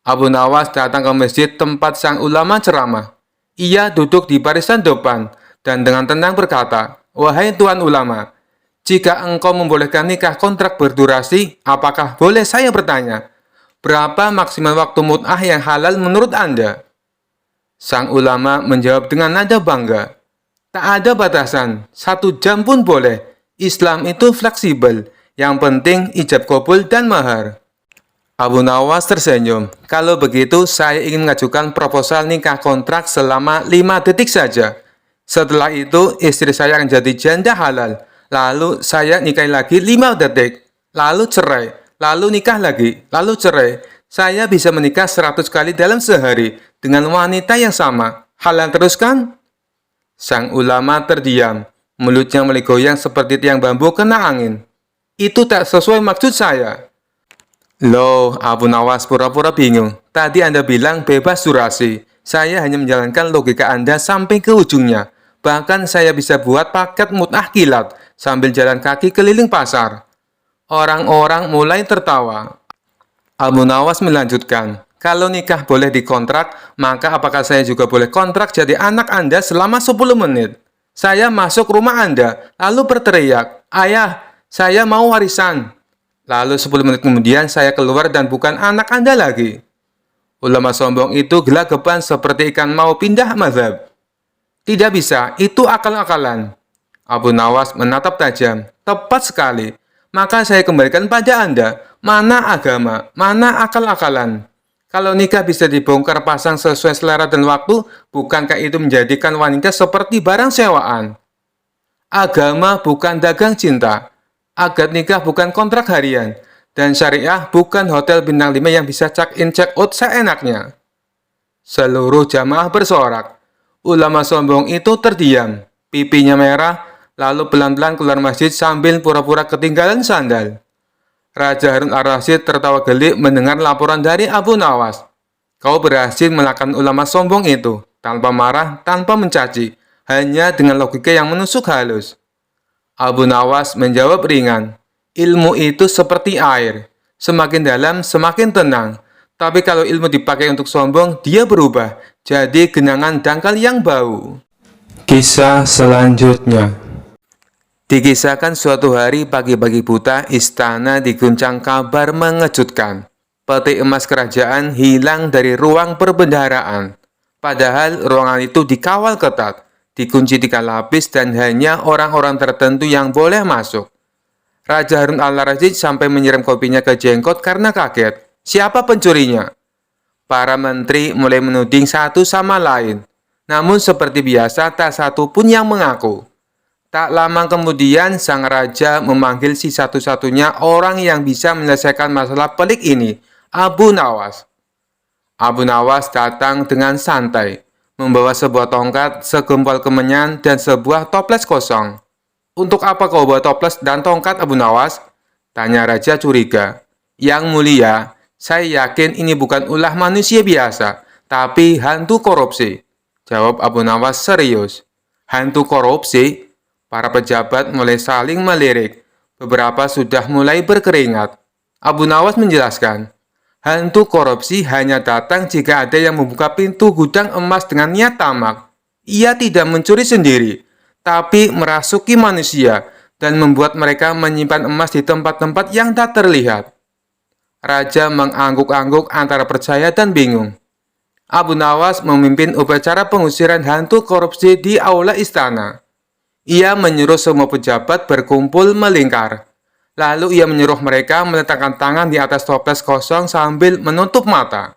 Abu Nawas datang ke masjid tempat sang ulama ceramah. Ia duduk di barisan depan dan dengan tenang berkata, "Wahai tuan ulama, jika engkau membolehkan nikah kontrak berdurasi, apakah boleh saya bertanya, berapa maksimal waktu mut'ah yang halal menurut Anda?" Sang ulama menjawab dengan nada bangga. Tak ada batasan, 1 jam pun boleh. Islam itu fleksibel, yang penting ijab kabul dan mahar. Abu Nawas tersenyum. Kalau begitu, saya ingin mengajukan proposal nikah kontrak selama 5 detik saja. Setelah itu, istri saya akan jadi janda halal. Lalu saya nikahi lagi 5 detik. Lalu cerai. Lalu nikah lagi. Lalu cerai. Saya bisa menikah 100 kali dalam sehari dengan wanita yang sama. Halal terus kan? Sang ulama terdiam. Mulutnya mulai goyang seperti tiang bambu kena angin. Itu tak sesuai maksud saya. Loh, Abu Nawas pura-pura bingung. Tadi Anda bilang bebas durasi. Saya hanya menjalankan logika Anda sampai ke ujungnya. Bahkan saya bisa buat paket mut'ah kilat sambil jalan kaki keliling pasar. Orang-orang mulai tertawa. Abu Nawas melanjutkan, kalau nikah boleh dikontrak, maka apakah saya juga boleh kontrak jadi anak Anda selama 10 menit? Saya masuk rumah Anda, lalu berteriak, "Ayah, saya mau warisan." Lalu 10 menit kemudian saya keluar dan bukan anak Anda lagi. Ulama sombong itu gelagapan seperti ikan mau pindah mazhab. Tidak bisa, itu akal-akalan. Abu Nawas menatap tajam. Tepat sekali. Maka saya kembalikan pada Anda. Mana agama, mana akal-akalan? Kalau nikah bisa dibongkar pasang sesuai selera dan waktu, bukankah itu menjadikan wanita seperti barang sewaan? Agama bukan dagang cinta. Akad nikah bukan kontrak harian. Dan syariah bukan hotel bintang 5 yang bisa check-in check-out seenaknya. Seluruh jamaah bersorak. Ulama sombong itu terdiam. Pipinya merah, lalu pelan-pelan keluar masjid sambil pura-pura ketinggalan sandal. Raja Harun al-Rasyid tertawa geli mendengar laporan dari Abu Nawas. Kau berhasil mengalahkan ulama sombong itu, tanpa marah, tanpa mencaci, hanya dengan logika yang menusuk halus. Abu Nawas menjawab ringan, ilmu itu seperti air, semakin dalam semakin tenang. Tapi kalau ilmu dipakai untuk sombong, dia berubah jadi genangan dangkal yang bau. Kisah selanjutnya. Dikisahkan suatu hari pagi-pagi buta, istana diguncang kabar mengejutkan. Peti emas kerajaan hilang dari ruang perbendaharaan. Padahal ruangan itu dikawal ketat, dikunci 3 lapis dan hanya orang-orang tertentu yang boleh masuk. Raja Harun al-Rasyid sampai menyiram kopinya ke jenggot karena kaget. Siapa pencurinya? Para menteri mulai menuding satu sama lain. Namun seperti biasa tak satu pun yang mengaku. Tak lama kemudian sang raja memanggil si satu-satunya orang yang bisa menyelesaikan masalah pelik ini, Abu Nawas. Abu Nawas datang dengan santai, membawa sebuah tongkat, segumpal kemenyan, dan sebuah toples kosong. Untuk apa kau bawa toples dan tongkat, Abu Nawas? Tanya raja curiga. Yang mulia, saya yakin ini bukan ulah manusia biasa, tapi hantu korupsi. Jawab Abu Nawas serius. Hantu korupsi? Para pejabat mulai saling melirik. Beberapa sudah mulai berkeringat. Abu Nawas menjelaskan, hantu korupsi hanya datang jika ada yang membuka pintu gudang emas dengan niat tamak. Ia tidak mencuri sendiri, tapi merasuki manusia dan membuat mereka menyimpan emas di tempat-tempat yang tak terlihat. Raja mengangguk-angguk antara percaya dan bingung. Abu Nawas memimpin upacara pengusiran hantu korupsi di aula istana. Ia menyuruh semua pejabat berkumpul melingkar. Lalu ia menyuruh mereka meletakkan tangan di atas toples kosong sambil menutup mata.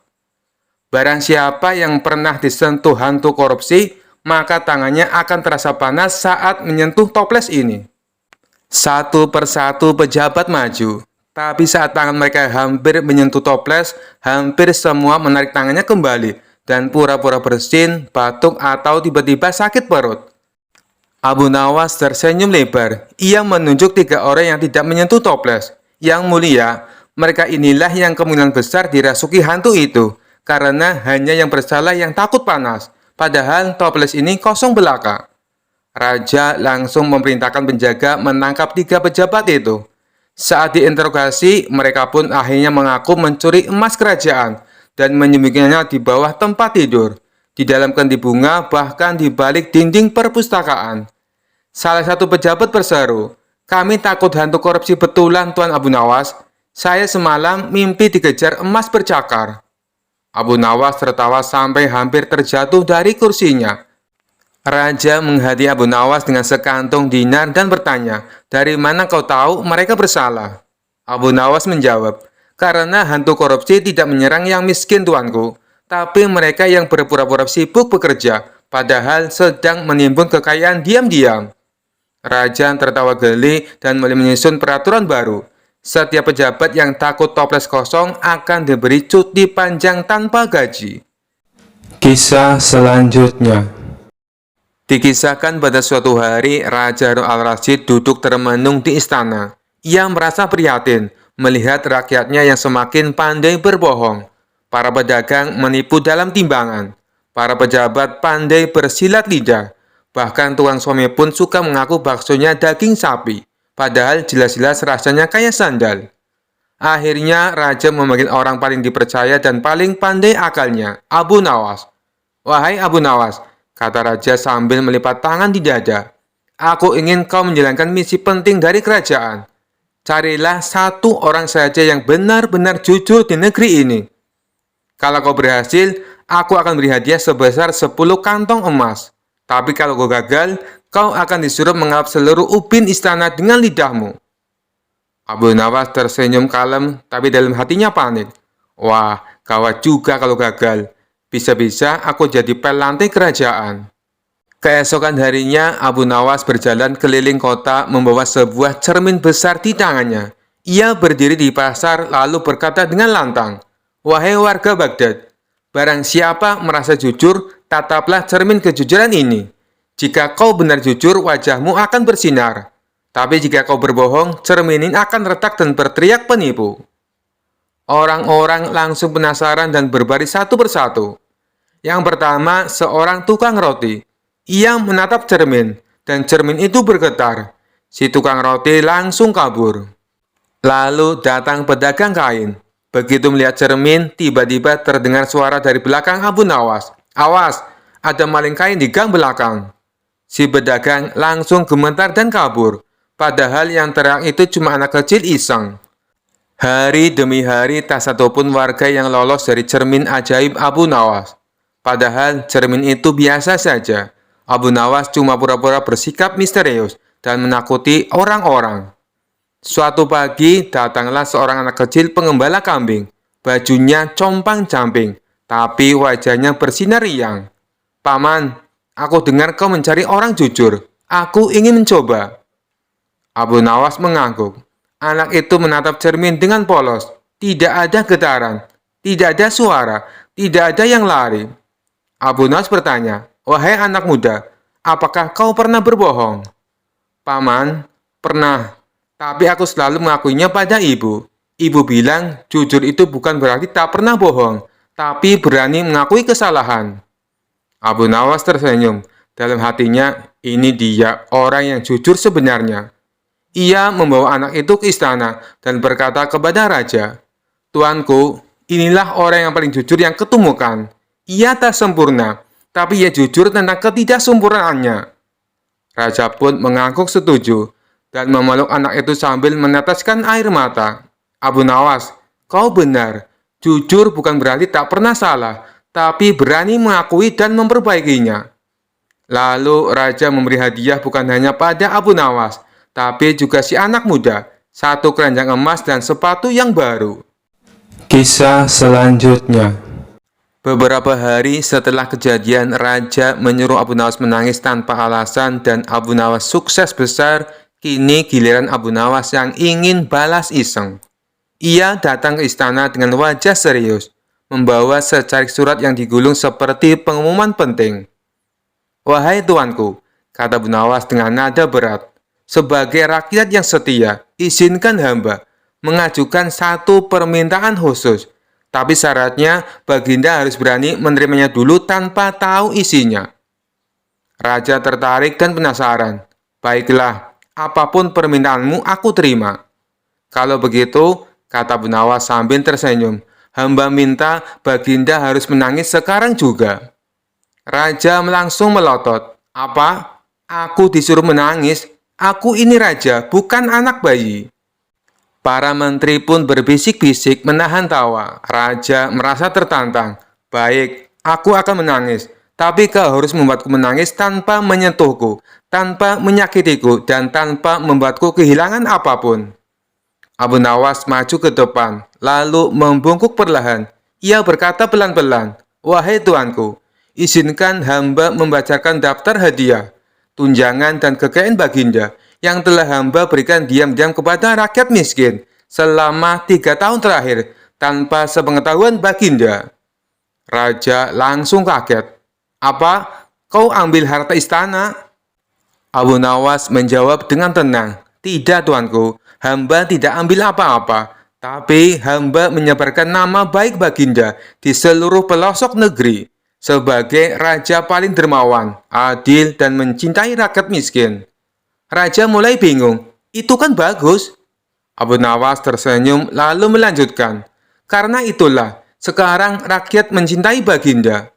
Barang siapa yang pernah disentuh hantu korupsi, maka tangannya akan terasa panas saat menyentuh toples ini. Satu persatu pejabat maju. Tapi saat tangan mereka hampir menyentuh toples, hampir semua menarik tangannya kembali dan pura-pura bersin, batuk, atau tiba-tiba sakit perut. Abu Nawas tersenyum lebar. Ia menunjuk 3 orang yang tidak menyentuh toples. Yang mulia, mereka inilah yang kemungkinan besar dirasuki hantu itu, karena hanya yang bersalah yang takut panas. Padahal toples ini kosong belaka. Raja langsung memerintahkan penjaga menangkap 3 pejabat itu. Saat diinterogasi, mereka pun akhirnya mengaku mencuri emas kerajaan dan menyembunyikannya di bawah tempat tidur, di dalam kendi bunga, bahkan di balik dinding perpustakaan. Salah satu pejabat berseru, kami takut hantu korupsi betulan, Tuan Abu Nawas. Saya semalam mimpi dikejar emas bercakar. Abu Nawas tertawa sampai hampir terjatuh dari kursinya. Raja menghadiahi Abu Nawas dengan sekantung dinar dan bertanya, "Dari mana kau tahu mereka bersalah?" Abu Nawas menjawab, "Karena hantu korupsi tidak menyerang yang miskin, tuanku, tapi mereka yang berpura-pura sibuk bekerja, padahal sedang menimbun kekayaan diam-diam." Raja tertawa geli dan mulai menyusun peraturan baru. Setiap pejabat yang takut toples kosong akan diberi cuti panjang tanpa gaji. Kisah selanjutnya. Dikisahkan pada suatu hari, Raja Harun al-Rasyid duduk termenung di istana. Ia merasa prihatin melihat rakyatnya yang semakin pandai berbohong. Para pedagang menipu dalam timbangan. Para pejabat pandai bersilat lidah. Bahkan tukang somai pun suka mengaku baksonya daging sapi, padahal jelas-jelas rasanya kayak sandal. Akhirnya, Raja memanggil orang paling dipercaya dan paling pandai akalnya, Abu Nawas. "Wahai Abu Nawas," kata Raja sambil melipat tangan di dada, "aku ingin kau menjalankan misi penting dari kerajaan. Carilah satu orang saja yang benar-benar jujur di negeri ini. Kalau kau berhasil, aku akan beri hadiah sebesar 10 kantong emas. Tapi kalau kau gagal, kau akan disuruh mengap seluruh ubin istana dengan lidahmu." Abu Nawas tersenyum kalem, tapi dalam hatinya panik. "Wah, gawat juga kalau gagal. Bisa-bisa aku jadi pel lantai kerajaan." Keesokan harinya, Abu Nawas berjalan keliling kota membawa sebuah cermin besar di tangannya. Ia berdiri di pasar lalu berkata dengan lantang, "Wahai warga Baghdad, barang siapa merasa jujur, tataplah cermin kejujuran ini. Jika kau benar jujur, wajahmu akan bersinar. Tapi jika kau berbohong, cermin ini akan retak dan berteriak penipu." Orang-orang langsung penasaran dan berbaris satu persatu. Yang pertama, seorang tukang roti. Ia menatap cermin, dan cermin itu bergetar. Si tukang roti langsung kabur. Lalu datang pedagang kain. Begitu melihat cermin, tiba-tiba terdengar suara dari belakang Abu Nawas. "Awas, ada maling kain di gang belakang." Si pedagang langsung gemetar dan kabur. Padahal yang teriak itu cuma anak kecil iseng. Hari demi hari tak satupun warga yang lolos dari cermin ajaib Abu Nawas. Padahal cermin itu biasa saja. Abu Nawas cuma pura-pura bersikap misterius dan menakuti orang-orang. Suatu pagi, datanglah seorang anak kecil pengembala kambing. Bajunya compang-camping, tapi wajahnya bersinar riang. "Paman, aku dengar kau mencari orang jujur. Aku ingin mencoba." Abu Nawas mengangguk. Anak itu menatap cermin dengan polos. Tidak ada getaran, tidak ada suara, tidak ada yang lari. Abu Nawas bertanya, "Wahai anak muda, apakah kau pernah berbohong?" "Paman, pernah. Tapi aku selalu mengakuinya pada ibu. Ibu bilang jujur itu bukan berarti tak pernah bohong, tapi berani mengakui kesalahan." Abu Nawas tersenyum. Dalam hatinya, ini dia orang yang jujur sebenarnya. Ia membawa anak itu ke istana dan berkata kepada raja, "Tuanku, inilah orang yang paling jujur yang kutemukan. Ia tak sempurna, tapi ia jujur tentang ketidaksempurnaannya." Raja pun mengangguk setuju dan memeluk anak itu sambil meneteskan air mata. "Abu Nawas, kau benar. Jujur bukan berarti tak pernah salah, tapi berani mengakui dan memperbaikinya." Lalu Raja memberi hadiah bukan hanya pada Abu Nawas, tapi juga si anak muda, satu keranjang emas dan sepatu yang baru. Kisah selanjutnya. Beberapa hari setelah kejadian, Raja menyuruh Abu Nawas menangis tanpa alasan dan Abu Nawas sukses besar. Kini giliran Abu Nawas yang ingin balas iseng. Ia datang ke istana dengan wajah serius, membawa secarik surat yang digulung seperti pengumuman penting. "Wahai tuanku," kata Abu Nawas dengan nada berat, "sebagai rakyat yang setia, izinkan hamba mengajukan satu permintaan khusus. Tapi syaratnya Baginda harus berani menerimanya dulu tanpa tahu isinya." Raja tertarik dan penasaran. "Baiklah, apapun permintaanmu aku terima." "Kalau begitu," kata Abu Nawas sambil tersenyum, "hamba minta Baginda harus menangis sekarang juga." Raja langsung melotot. "Apa? Aku disuruh menangis? Aku ini raja, bukan anak bayi." Para menteri pun berbisik-bisik menahan tawa. Raja merasa tertantang. Baik, aku akan menangis. Tapi kau harus membuatku menangis tanpa menyentuhku, tanpa menyakitiku, dan tanpa membuatku kehilangan apapun. Abu Nawas maju ke depan, lalu membungkuk perlahan. Ia berkata pelan-pelan, "Wahai tuanku, izinkan hamba membacakan daftar hadiah, tunjangan dan kekayaan baginda yang telah hamba berikan diam-diam kepada rakyat miskin selama 3 tahun terakhir tanpa sepengetahuan baginda." Raja langsung kaget. "Apa? Kau ambil harta istana?" Abu Nawas menjawab dengan tenang, "Tidak, tuanku, hamba tidak ambil apa-apa, tapi hamba menyebarkan nama baik baginda di seluruh pelosok negeri sebagai raja paling dermawan, adil, dan mencintai rakyat miskin." Raja mulai bingung. "Itu kan bagus." Abu Nawas tersenyum lalu melanjutkan, "Karena itulah, sekarang rakyat mencintai baginda.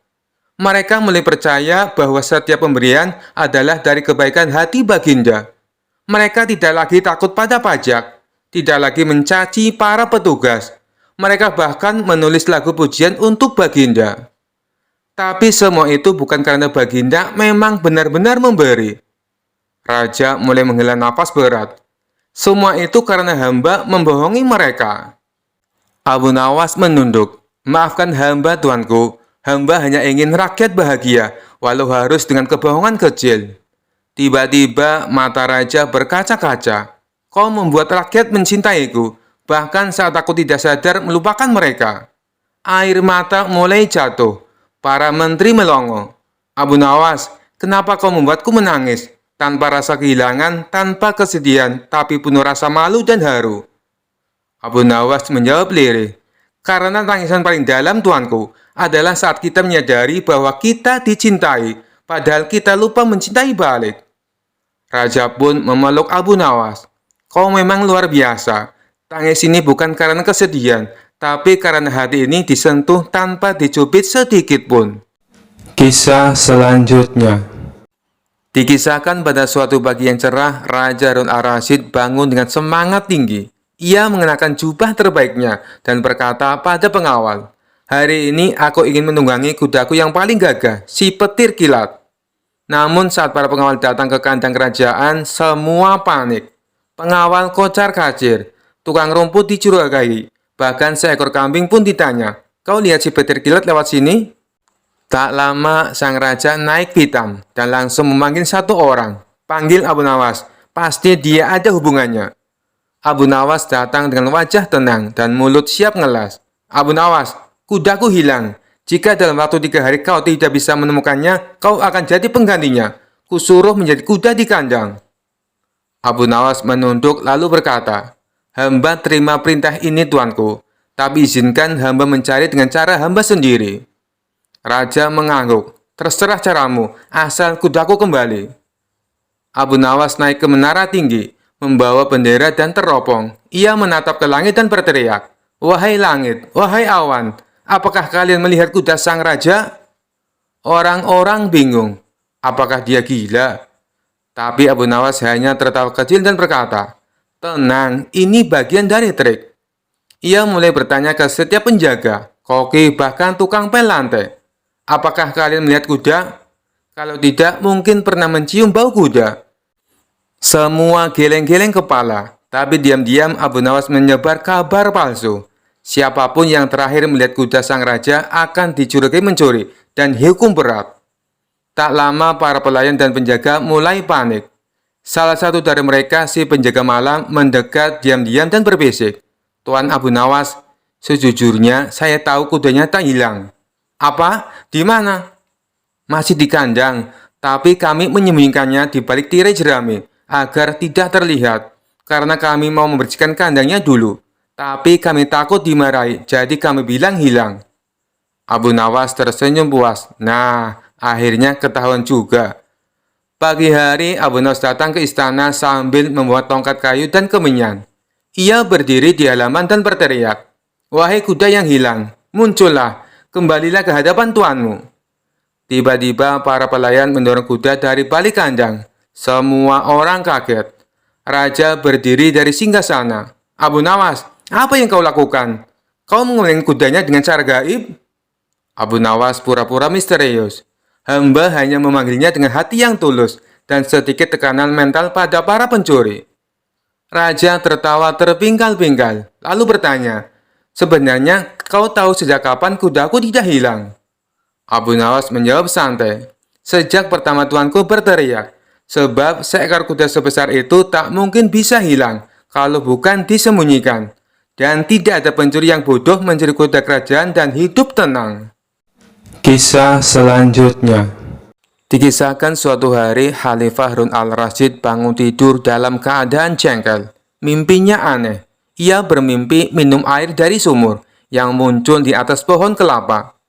Mereka mulai percaya bahwa setiap pemberian adalah dari kebaikan hati baginda. Mereka tidak lagi takut pada pajak, tidak lagi mencaci para petugas. Mereka bahkan menulis lagu pujian untuk baginda. Tapi semua itu bukan karena baginda memang benar-benar memberi." Raja mulai menghela napas berat. "Semua itu karena hamba membohongi mereka." Abu Nawas menunduk. "Maafkan hamba, tuanku. Hamba hanya ingin rakyat bahagia, walau harus dengan kebohongan kecil." Tiba-tiba mata raja berkaca-kaca. "Kau membuat rakyat mencintaiku, bahkan saat aku tidak sadar melupakan mereka." Air mata mulai jatuh. Para menteri melongo. "Abu Nawas, kenapa kau membuatku menangis? Tanpa rasa kehilangan, tanpa kesedihan, tapi penuh rasa malu dan haru." Abu Nawas menjawab lirih, "Karena tangisan paling dalam, tuanku, adalah saat kita menyadari bahwa kita dicintai, padahal kita lupa mencintai balik." Raja pun memeluk Abu Nawas. "Kau memang luar biasa. Tangis ini bukan karena kesedihan, tapi karena hati ini disentuh tanpa dicubit sedikit pun." Kisah selanjutnya. Dikisahkan pada suatu pagi yang cerah, Raja Harun al-Rasyid bangun dengan semangat tinggi. Ia mengenakan jubah terbaiknya dan berkata pada pengawal, "Hari ini aku ingin menunggangi kudaku yang paling gagah, si petir kilat." Namun saat para pengawal datang ke kandang kerajaan, semua panik. Pengawal kocar-kacir, tukang rumput dicurigai, bahkan seekor kambing pun ditanya, "Kau lihat si petir kilat lewat sini?" Tak lama sang raja naik pitam dan langsung memanggil satu orang. "Panggil Abu Nawas, pasti dia ada hubungannya." Abu Nawas datang dengan wajah tenang dan mulut siap ngelas. "Abu Nawas, kudaku hilang. Jika dalam waktu 3 hari kau tidak bisa menemukannya, kau akan jadi penggantinya. Kusuruh menjadi kuda di kandang." Abu Nawas menunduk lalu berkata, "Hamba terima perintah ini, tuanku, tapi izinkan hamba mencari dengan cara hamba sendiri." Raja mengangguk. "Terserah caramu, asal kudaku kembali." Abu Nawas naik ke menara tinggi, membawa bendera dan teropong. Ia menatap ke langit dan berteriak, "Wahai langit, wahai awan, apakah kalian melihat kuda sang raja?" Orang-orang bingung. Apakah dia gila? Tapi Abu Nawas hanya tertawa kecil dan berkata, "Tenang, ini bagian dari trik." Ia mulai bertanya ke setiap penjaga, koki, bahkan tukang pel lantai, "Apakah kalian melihat kuda? Kalau tidak, mungkin pernah mencium bau kuda." Semua geleng-geleng kepala, tapi diam-diam Abu Nawas menyebar kabar palsu. Siapapun yang terakhir melihat kuda sang raja akan dicurigai mencuri dan dihukum berat. Tak lama para pelayan dan penjaga mulai panik. Salah satu dari mereka, si penjaga malam, mendekat diam-diam dan berbisik, "Tuan Abu Nawas, sejujurnya saya tahu kudanya tak hilang." "Apa? Di mana?" "Masih di kandang, tapi kami menyembunyikannya di balik tirai jerami agar tidak terlihat, karena kami mau membersihkan kandangnya dulu. Tapi kami takut dimarahi, jadi kami bilang hilang." Abu Nawas tersenyum puas. Nah, akhirnya ketahuan juga. Pagi hari, Abu Nawas datang ke istana sambil membawa tongkat kayu dan kemenyan. Ia berdiri di halaman dan berteriak, "Wahai kuda yang hilang, muncullah, kembalilah ke hadapan tuanmu." Tiba-tiba para pelayan mendorong kuda dari balik kandang. Semua orang kaget. Raja berdiri dari singgasana. "Abu Nawas, apa yang kau lakukan? Kau mengelilingi kudanya dengan cara gaib?" Abu Nawas pura-pura misterius. Hamba hanya memanggilnya dengan hati yang tulus dan sedikit tekanan mental pada para pencuri. Raja tertawa terpingkal-pingkal, lalu bertanya, "Sebenarnya kau tahu sejak kapan kudaku tidak hilang?" Abu Nawas menjawab santai, "Sejak pertama tuanku berteriak, sebab seekor kuda sebesar itu tak mungkin bisa hilang kalau bukan disembunyikan. Dan tidak ada pencuri yang bodoh mencuri kuda kerajaan dan hidup tenang." Kisah selanjutnya. Dikisahkan suatu hari Khalifah Harun al-Rasyid bangun tidur dalam keadaan jengkel. Mimpinya aneh. Ia bermimpi minum air dari sumur yang muncul di atas pohon kelapa.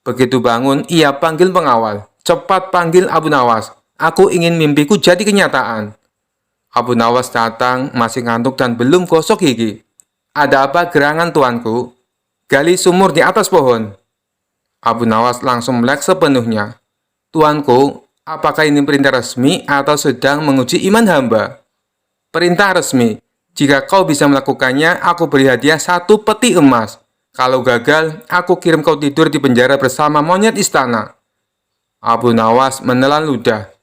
Begitu bangun, ia panggil pengawal. "Cepat panggil Abu Nawas. Aku ingin mimpiku jadi kenyataan." Abu Nawas datang, masih ngantuk dan belum gosok gigi. "Ada apa gerangan tuanku?" "Gali sumur di atas pohon." Abu Nawas langsung melek sepenuhnya. "Tuanku, apakah ini perintah resmi atau sedang menguji iman hamba?" "Perintah resmi. Jika kau bisa melakukannya, aku beri hadiah 1 peti emas. Kalau gagal, aku kirim kau tidur di penjara bersama monyet istana." Abu Nawas menelan ludah.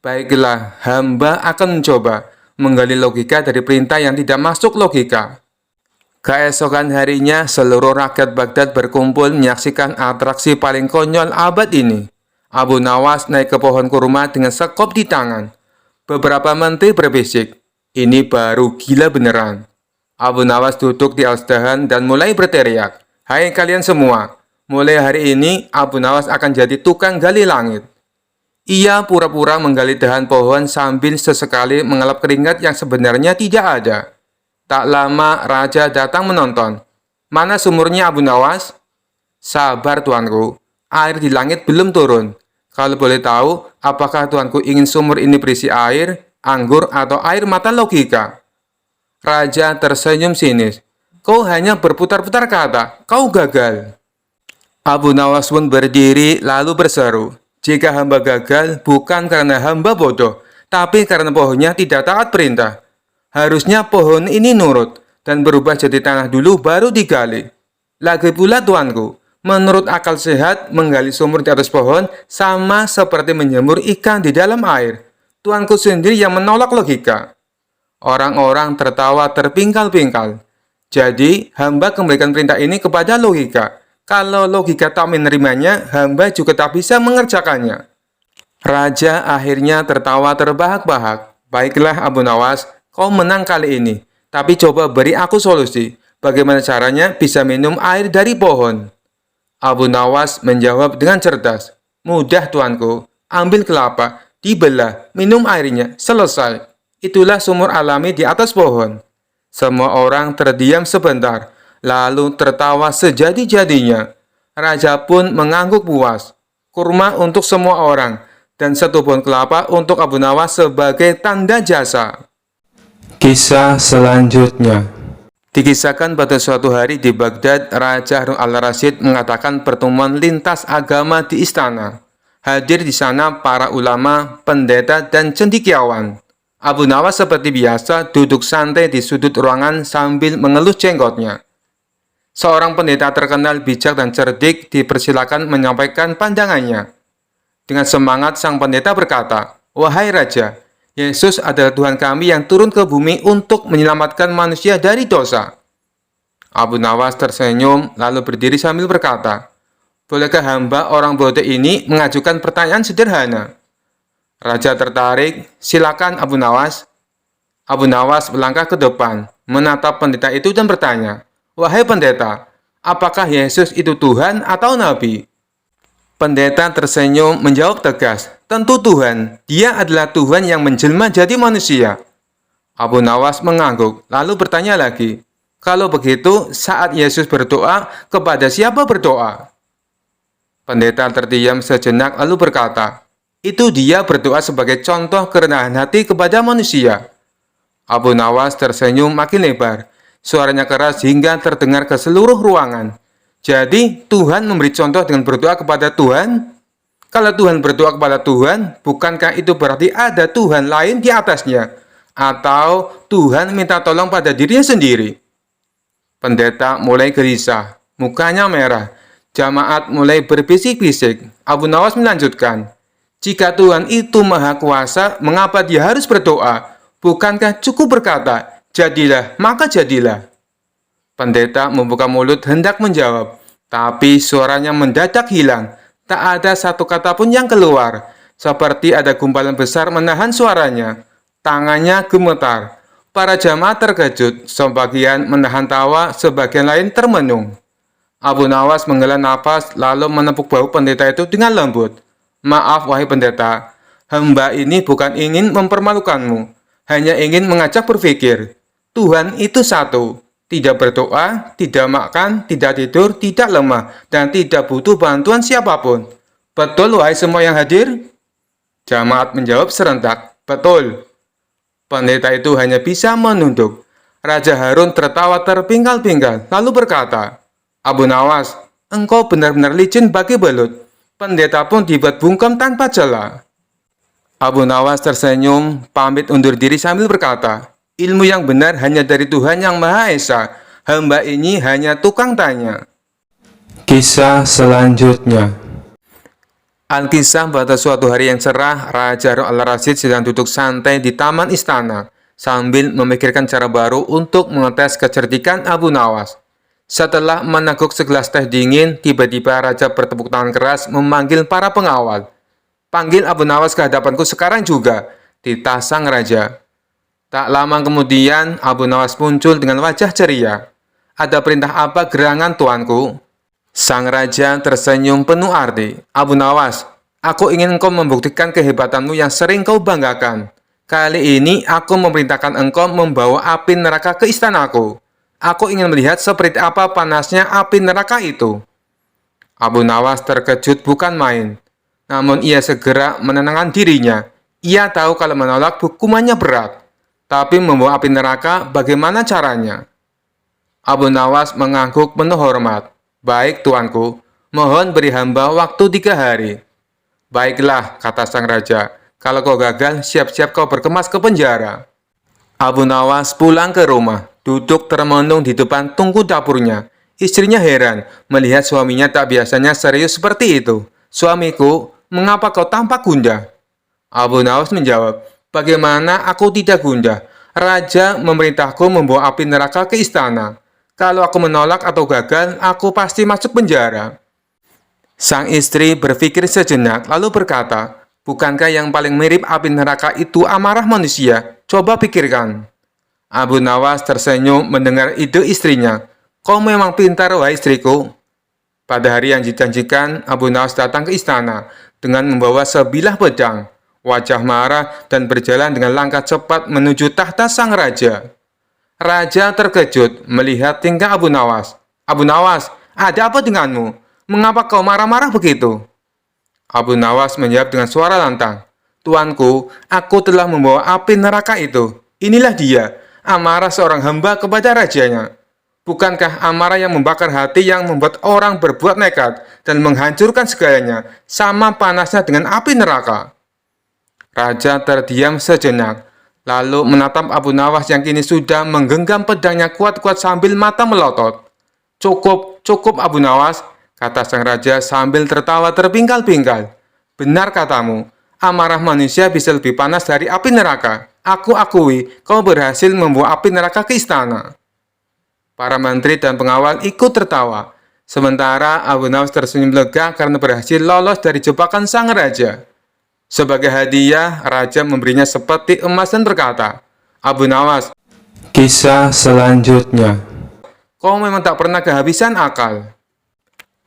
"Baiklah, hamba akan mencoba menggali logika dari perintah yang tidak masuk logika." Keesokan harinya, seluruh rakyat Baghdad berkumpul menyaksikan atraksi paling konyol abad ini. Abu Nawas naik ke pohon kurma dengan sekop di tangan. Beberapa menteri berbisik, "Ini baru gila beneran." Abu Nawas duduk di alas dahan dan mulai berteriak, "Hai kalian semua, mulai hari ini Abu Nawas akan jadi tukang gali langit." Ia pura-pura menggali dahan pohon sambil sesekali mengelap keringat yang sebenarnya tidak ada. Tak lama, raja datang menonton. "Mana sumurnya, Abu Nawas?" "Sabar, tuanku. Air di langit belum turun. Kalau boleh tahu, apakah tuanku ingin sumur ini berisi air, anggur, atau air mata logika?" Raja tersenyum sinis. "Kau hanya berputar-putar kata. Kau gagal." Abu Nawas pun berdiri lalu berseru, "Jika hamba gagal, bukan karena hamba bodoh, tapi karena pohonnya tidak taat perintah. Harusnya pohon ini nurut dan berubah jadi tanah dulu baru digali. Lagi pula tuanku, menurut akal sehat, menggali sumur di atas pohon sama seperti menjemur ikan di dalam air. Tuanku sendiri yang menolak logika." Orang-orang tertawa terpingkal-pingkal. "Jadi, hamba kembalikan perintah ini kepada logika. Kalau logika tak menerimanya, hamba juga tak bisa mengerjakannya." Raja akhirnya tertawa terbahak-bahak. "Baiklah Abu Nawas, kau menang kali ini. Tapi coba beri aku solusi. Bagaimana caranya bisa minum air dari pohon?" Abu Nawas menjawab dengan cerdas. "Mudah tuanku. Ambil kelapa, dibelah, minum airnya, selesai. Itulah sumur alami di atas pohon." Semua orang terdiam sebentar, lalu tertawa sejadi-jadinya. Raja pun mengangguk puas. Kurma untuk semua orang, dan 1 pohon kelapa untuk Abu Nawas sebagai tanda jasa. Kisah selanjutnya. Dikisahkan pada suatu hari di Baghdad, Raja Harun al-Rasyid mengadakan pertemuan lintas agama di istana. Hadir di sana para ulama, pendeta, dan cendekiawan. Abu Nawas seperti biasa duduk santai di sudut ruangan sambil mengelus jenggotnya. Seorang pendeta terkenal bijak dan cerdik dipersilakan menyampaikan pandangannya. Dengan semangat sang pendeta berkata, "Wahai Raja, Yesus adalah Tuhan kami yang turun ke bumi untuk menyelamatkan manusia dari dosa." Abu Nawas tersenyum lalu berdiri sambil berkata, "Bolehkah hamba orang bodoh ini mengajukan pertanyaan sederhana?" Raja tertarik. "Silakan Abu Nawas." Abu Nawas melangkah ke depan, menatap pendeta itu dan bertanya, "Wahai pendeta, apakah Yesus itu Tuhan atau Nabi?" Pendeta tersenyum menjawab tegas, "Tentu Tuhan. Dia adalah Tuhan yang menjelma jadi manusia." Abu Nawas mengangguk, lalu bertanya lagi, "Kalau begitu, saat Yesus berdoa, kepada siapa berdoa?" Pendeta terdiam sejenak lalu berkata, "Itu dia berdoa sebagai contoh kerendahan hati kepada manusia." Abu Nawas tersenyum makin lebar. Suaranya keras hingga terdengar ke seluruh ruangan. "Jadi, Tuhan memberi contoh dengan berdoa kepada Tuhan? Kalau Tuhan berdoa kepada Tuhan, bukankah itu berarti ada Tuhan lain di atasnya? Atau Tuhan minta tolong pada dirinya sendiri?" Pendeta mulai gelisah, mukanya merah. Jamaat mulai berbisik-bisik. Abu Nawas melanjutkan, jika Tuhan itu maha kuasa, mengapa dia harus berdoa? Bukankah cukup berkata, jadilah, maka jadilah. Pendeta membuka mulut hendak menjawab, tapi suaranya mendadak hilang. Tak ada satu kata pun yang keluar. Seperti ada gumpalan besar menahan suaranya. Tangannya gemetar. Para jamaah terkejut, sebagian menahan tawa, sebagian lain termenung. Abu Nawas menghela nafas lalu menepuk bahu pendeta itu dengan lembut. Maaf wahai pendeta, hamba ini bukan ingin mempermalukanmu, hanya ingin mengajak berpikir. Tuhan itu satu, tidak berdoa, tidak makan, tidak tidur, tidak lemah, dan tidak butuh bantuan siapapun. Betul wahai semua yang hadir? Jamaat menjawab serentak, betul. Pendeta itu hanya bisa menunduk. Raja Harun tertawa terpinggal-pinggal, lalu berkata, Abu Nawas, engkau benar-benar licin bagi belut. Pendeta pun dibuat bungkam tanpa celah. Abu Nawas tersenyum, pamit undur diri sambil berkata, ilmu yang benar hanya dari Tuhan yang Maha Esa. Hamba ini hanya tukang tanya. Kisah selanjutnya. Alkisah pada suatu hari yang cerah, Raja Harun al-Rasyid sedang duduk santai di taman istana sambil memikirkan cara baru untuk mengetes kecerdikan Abu Nawas. Setelah meneguk segelas teh dingin, tiba-tiba Raja bertepuk tangan keras memanggil para pengawal. Panggil Abu Nawas ke hadapanku sekarang juga, titah sang raja. Tak lama kemudian, Abu Nawas muncul dengan wajah ceria. Ada perintah apa gerangan tuanku? Sang raja tersenyum penuh arti. Abu Nawas, aku ingin engkau membuktikan kehebatanmu yang sering kau banggakan. Kali ini aku memerintahkan engkau membawa api neraka ke istanaku. Aku ingin melihat seperti apa panasnya api neraka itu. Abu Nawas terkejut bukan main. Namun ia segera menenangkan dirinya. Ia tahu kalau menolak hukumannya berat. Tapi membawa api neraka bagaimana caranya? Abu Nawas mengangguk penuh hormat. Baik tuanku, mohon beri hamba waktu 3 hari. Baiklah, kata sang raja. Kalau kau gagal, siap-siap kau berkemas ke penjara. Abu Nawas pulang ke rumah. Duduk termenung di depan tungku dapurnya. Istrinya heran melihat suaminya tak biasanya serius seperti itu. Suamiku, mengapa kau tampak gundah? Abu Nawas menjawab, bagaimana aku tidak gundah? Raja memerintahku membawa api neraka ke istana. Kalau aku menolak atau gagal, aku pasti masuk penjara. Sang istri berpikir sejenak lalu berkata, bukankah yang paling mirip api neraka itu amarah manusia? Coba pikirkan. Abu Nawas tersenyum mendengar ide istrinya. Kau memang pintar, wahai istriku. Pada hari yang dijanjikan, Abu Nawas datang ke istana dengan membawa sebilah pedang, wajah marah dan berjalan dengan langkah cepat menuju tahta sang raja. Raja terkejut melihat tingkah Abu Nawas. Abu Nawas, ada apa denganmu? Mengapa kau marah-marah begitu? Abu Nawas menjawab dengan suara lantang. Tuanku, aku telah membawa api neraka itu. Inilah dia. Amarah seorang hamba kepada rajanya. Bukankah amarah yang membakar hati yang membuat orang berbuat nekat dan menghancurkan segalanya sama panasnya dengan api neraka? Raja terdiam sejenak, lalu menatap Abu Nawas yang kini sudah menggenggam pedangnya kuat-kuat sambil mata melotot. Cukup, cukup Abu Nawas, kata sang raja sambil tertawa terpingkal-pingkal. Benar katamu, amarah manusia bisa lebih panas dari api neraka. Aku akui, kau berhasil membawa api neraka ke istana. Para menteri dan pengawal ikut tertawa. Sementara Abu Nawas tersenyum lega karena berhasil lolos dari jebakan sang raja. Sebagai hadiah, raja memberinya sepeti emas dan berkata, Abu Nawas, kisah selanjutnya. Kau memang tak pernah kehabisan akal.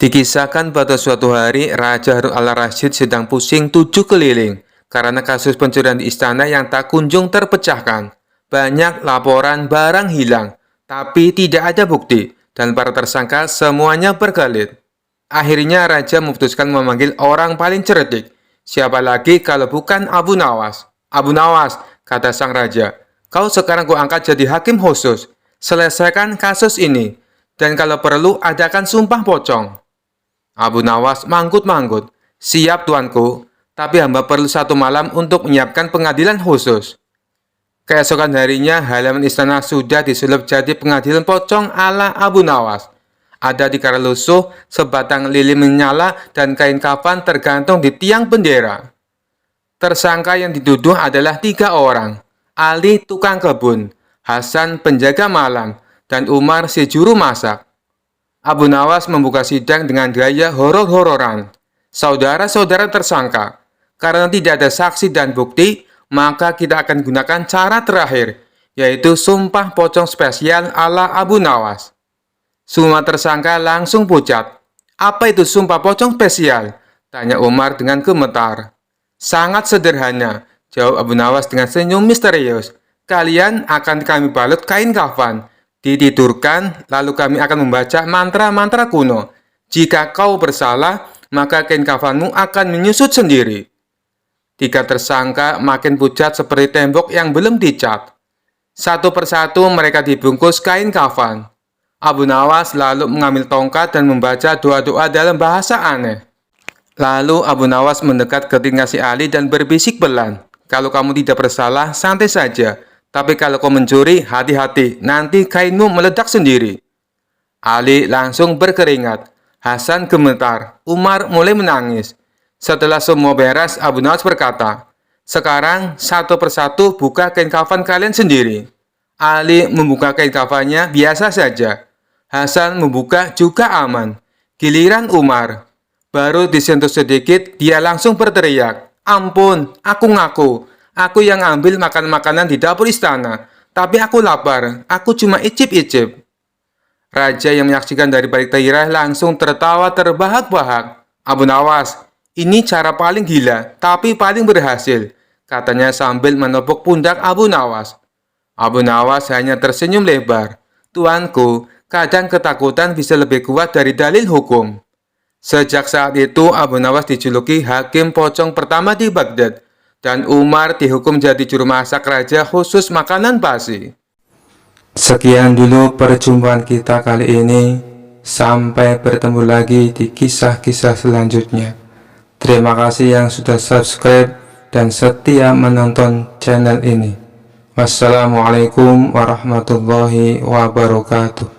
Dikisahkan pada suatu hari, Raja Harun al-Rasyid sedang pusing 7 keliling karena kasus pencurian di istana yang tak kunjung terpecahkan. Banyak laporan barang hilang, tapi tidak ada bukti, dan para tersangka semuanya berkelit. Akhirnya Raja memutuskan memanggil orang paling cerdik. Siapa lagi kalau bukan Abu Nawas? Abu Nawas, kata sang raja, kau sekarang kuangkat jadi hakim khusus. Selesaikan kasus ini, dan kalau perlu adakan sumpah pocong. Abu Nawas manggut-manggut. Siap tuanku, tapi hamba perlu 1 malam untuk menyiapkan pengadilan khusus. Keesokan harinya, halaman istana sudah disulap jadi pengadilan pocong ala Abu Nawas. Ada di lusuh, sebatang lilin menyala, dan kain kafan tergantung di tiang bendera. Tersangka yang dituduh adalah 3 orang, Ali tukang kebun, Hasan penjaga malam, dan Umar si juru masak. Abu Nawas membuka sidang dengan gaya horor-hororan. Saudara-saudara tersangka, karena tidak ada saksi dan bukti, maka kita akan gunakan cara terakhir, yaitu sumpah pocong spesial ala Abu Nawas. Semua tersangka langsung pucat. "Apa itu sumpah pocong spesial?" tanya Umar dengan gemetar. "Sangat sederhana," jawab Abu Nawas dengan senyum misterius. "Kalian akan kami balut kain kafan, ditidurkan, lalu kami akan membaca mantra-mantra kuno. Jika kau bersalah, maka kain kafanmu akan menyusut sendiri." 3 tersangka makin pucat seperti tembok yang belum dicat. Satu persatu mereka dibungkus kain kafan. Abu Nawas lalu mengambil tongkat dan membaca doa-doa dalam bahasa aneh. Lalu Abu Nawas mendekat ke telinga si Ali dan berbisik pelan, "Kalau kamu tidak bersalah, santai saja. Tapi kalau kau mencuri, hati-hati, nanti kainmu meledak sendiri." Ali langsung berkeringat. Hasan gemetar. Umar mulai menangis. Setelah semua beres, Abu Nawas berkata, "Sekarang satu persatu buka kain kafan kalian sendiri." Ali membuka kain kafannya biasa saja. Hasan membuka juga aman. Giliran Umar. Baru disentuh sedikit, dia langsung berteriak, "Ampun, aku ngaku. Aku yang ambil makan-makanan di dapur istana. Tapi aku lapar, aku cuma icip-icip." Raja yang menyaksikan dari balik tirai langsung tertawa terbahak-bahak. "Abu Nawas, ini cara paling gila, tapi paling berhasil," katanya sambil menepuk pundak Abu Nawas. Abu Nawas hanya tersenyum lebar. "Tuanku, kadang ketakutan bisa lebih kuat dari dalil hukum." Sejak saat itu, Abu Nawas dijuluki hakim pocong pertama di Baghdad, dan Umar dihukum jadi juru masak raja khusus makanan basi. Sekian dulu perjumpaan kita kali ini. Sampai bertemu lagi di kisah-kisah selanjutnya. Terima kasih yang sudah subscribe dan setia menonton channel ini. Wassalamualaikum warahmatullahi wabarakatuh.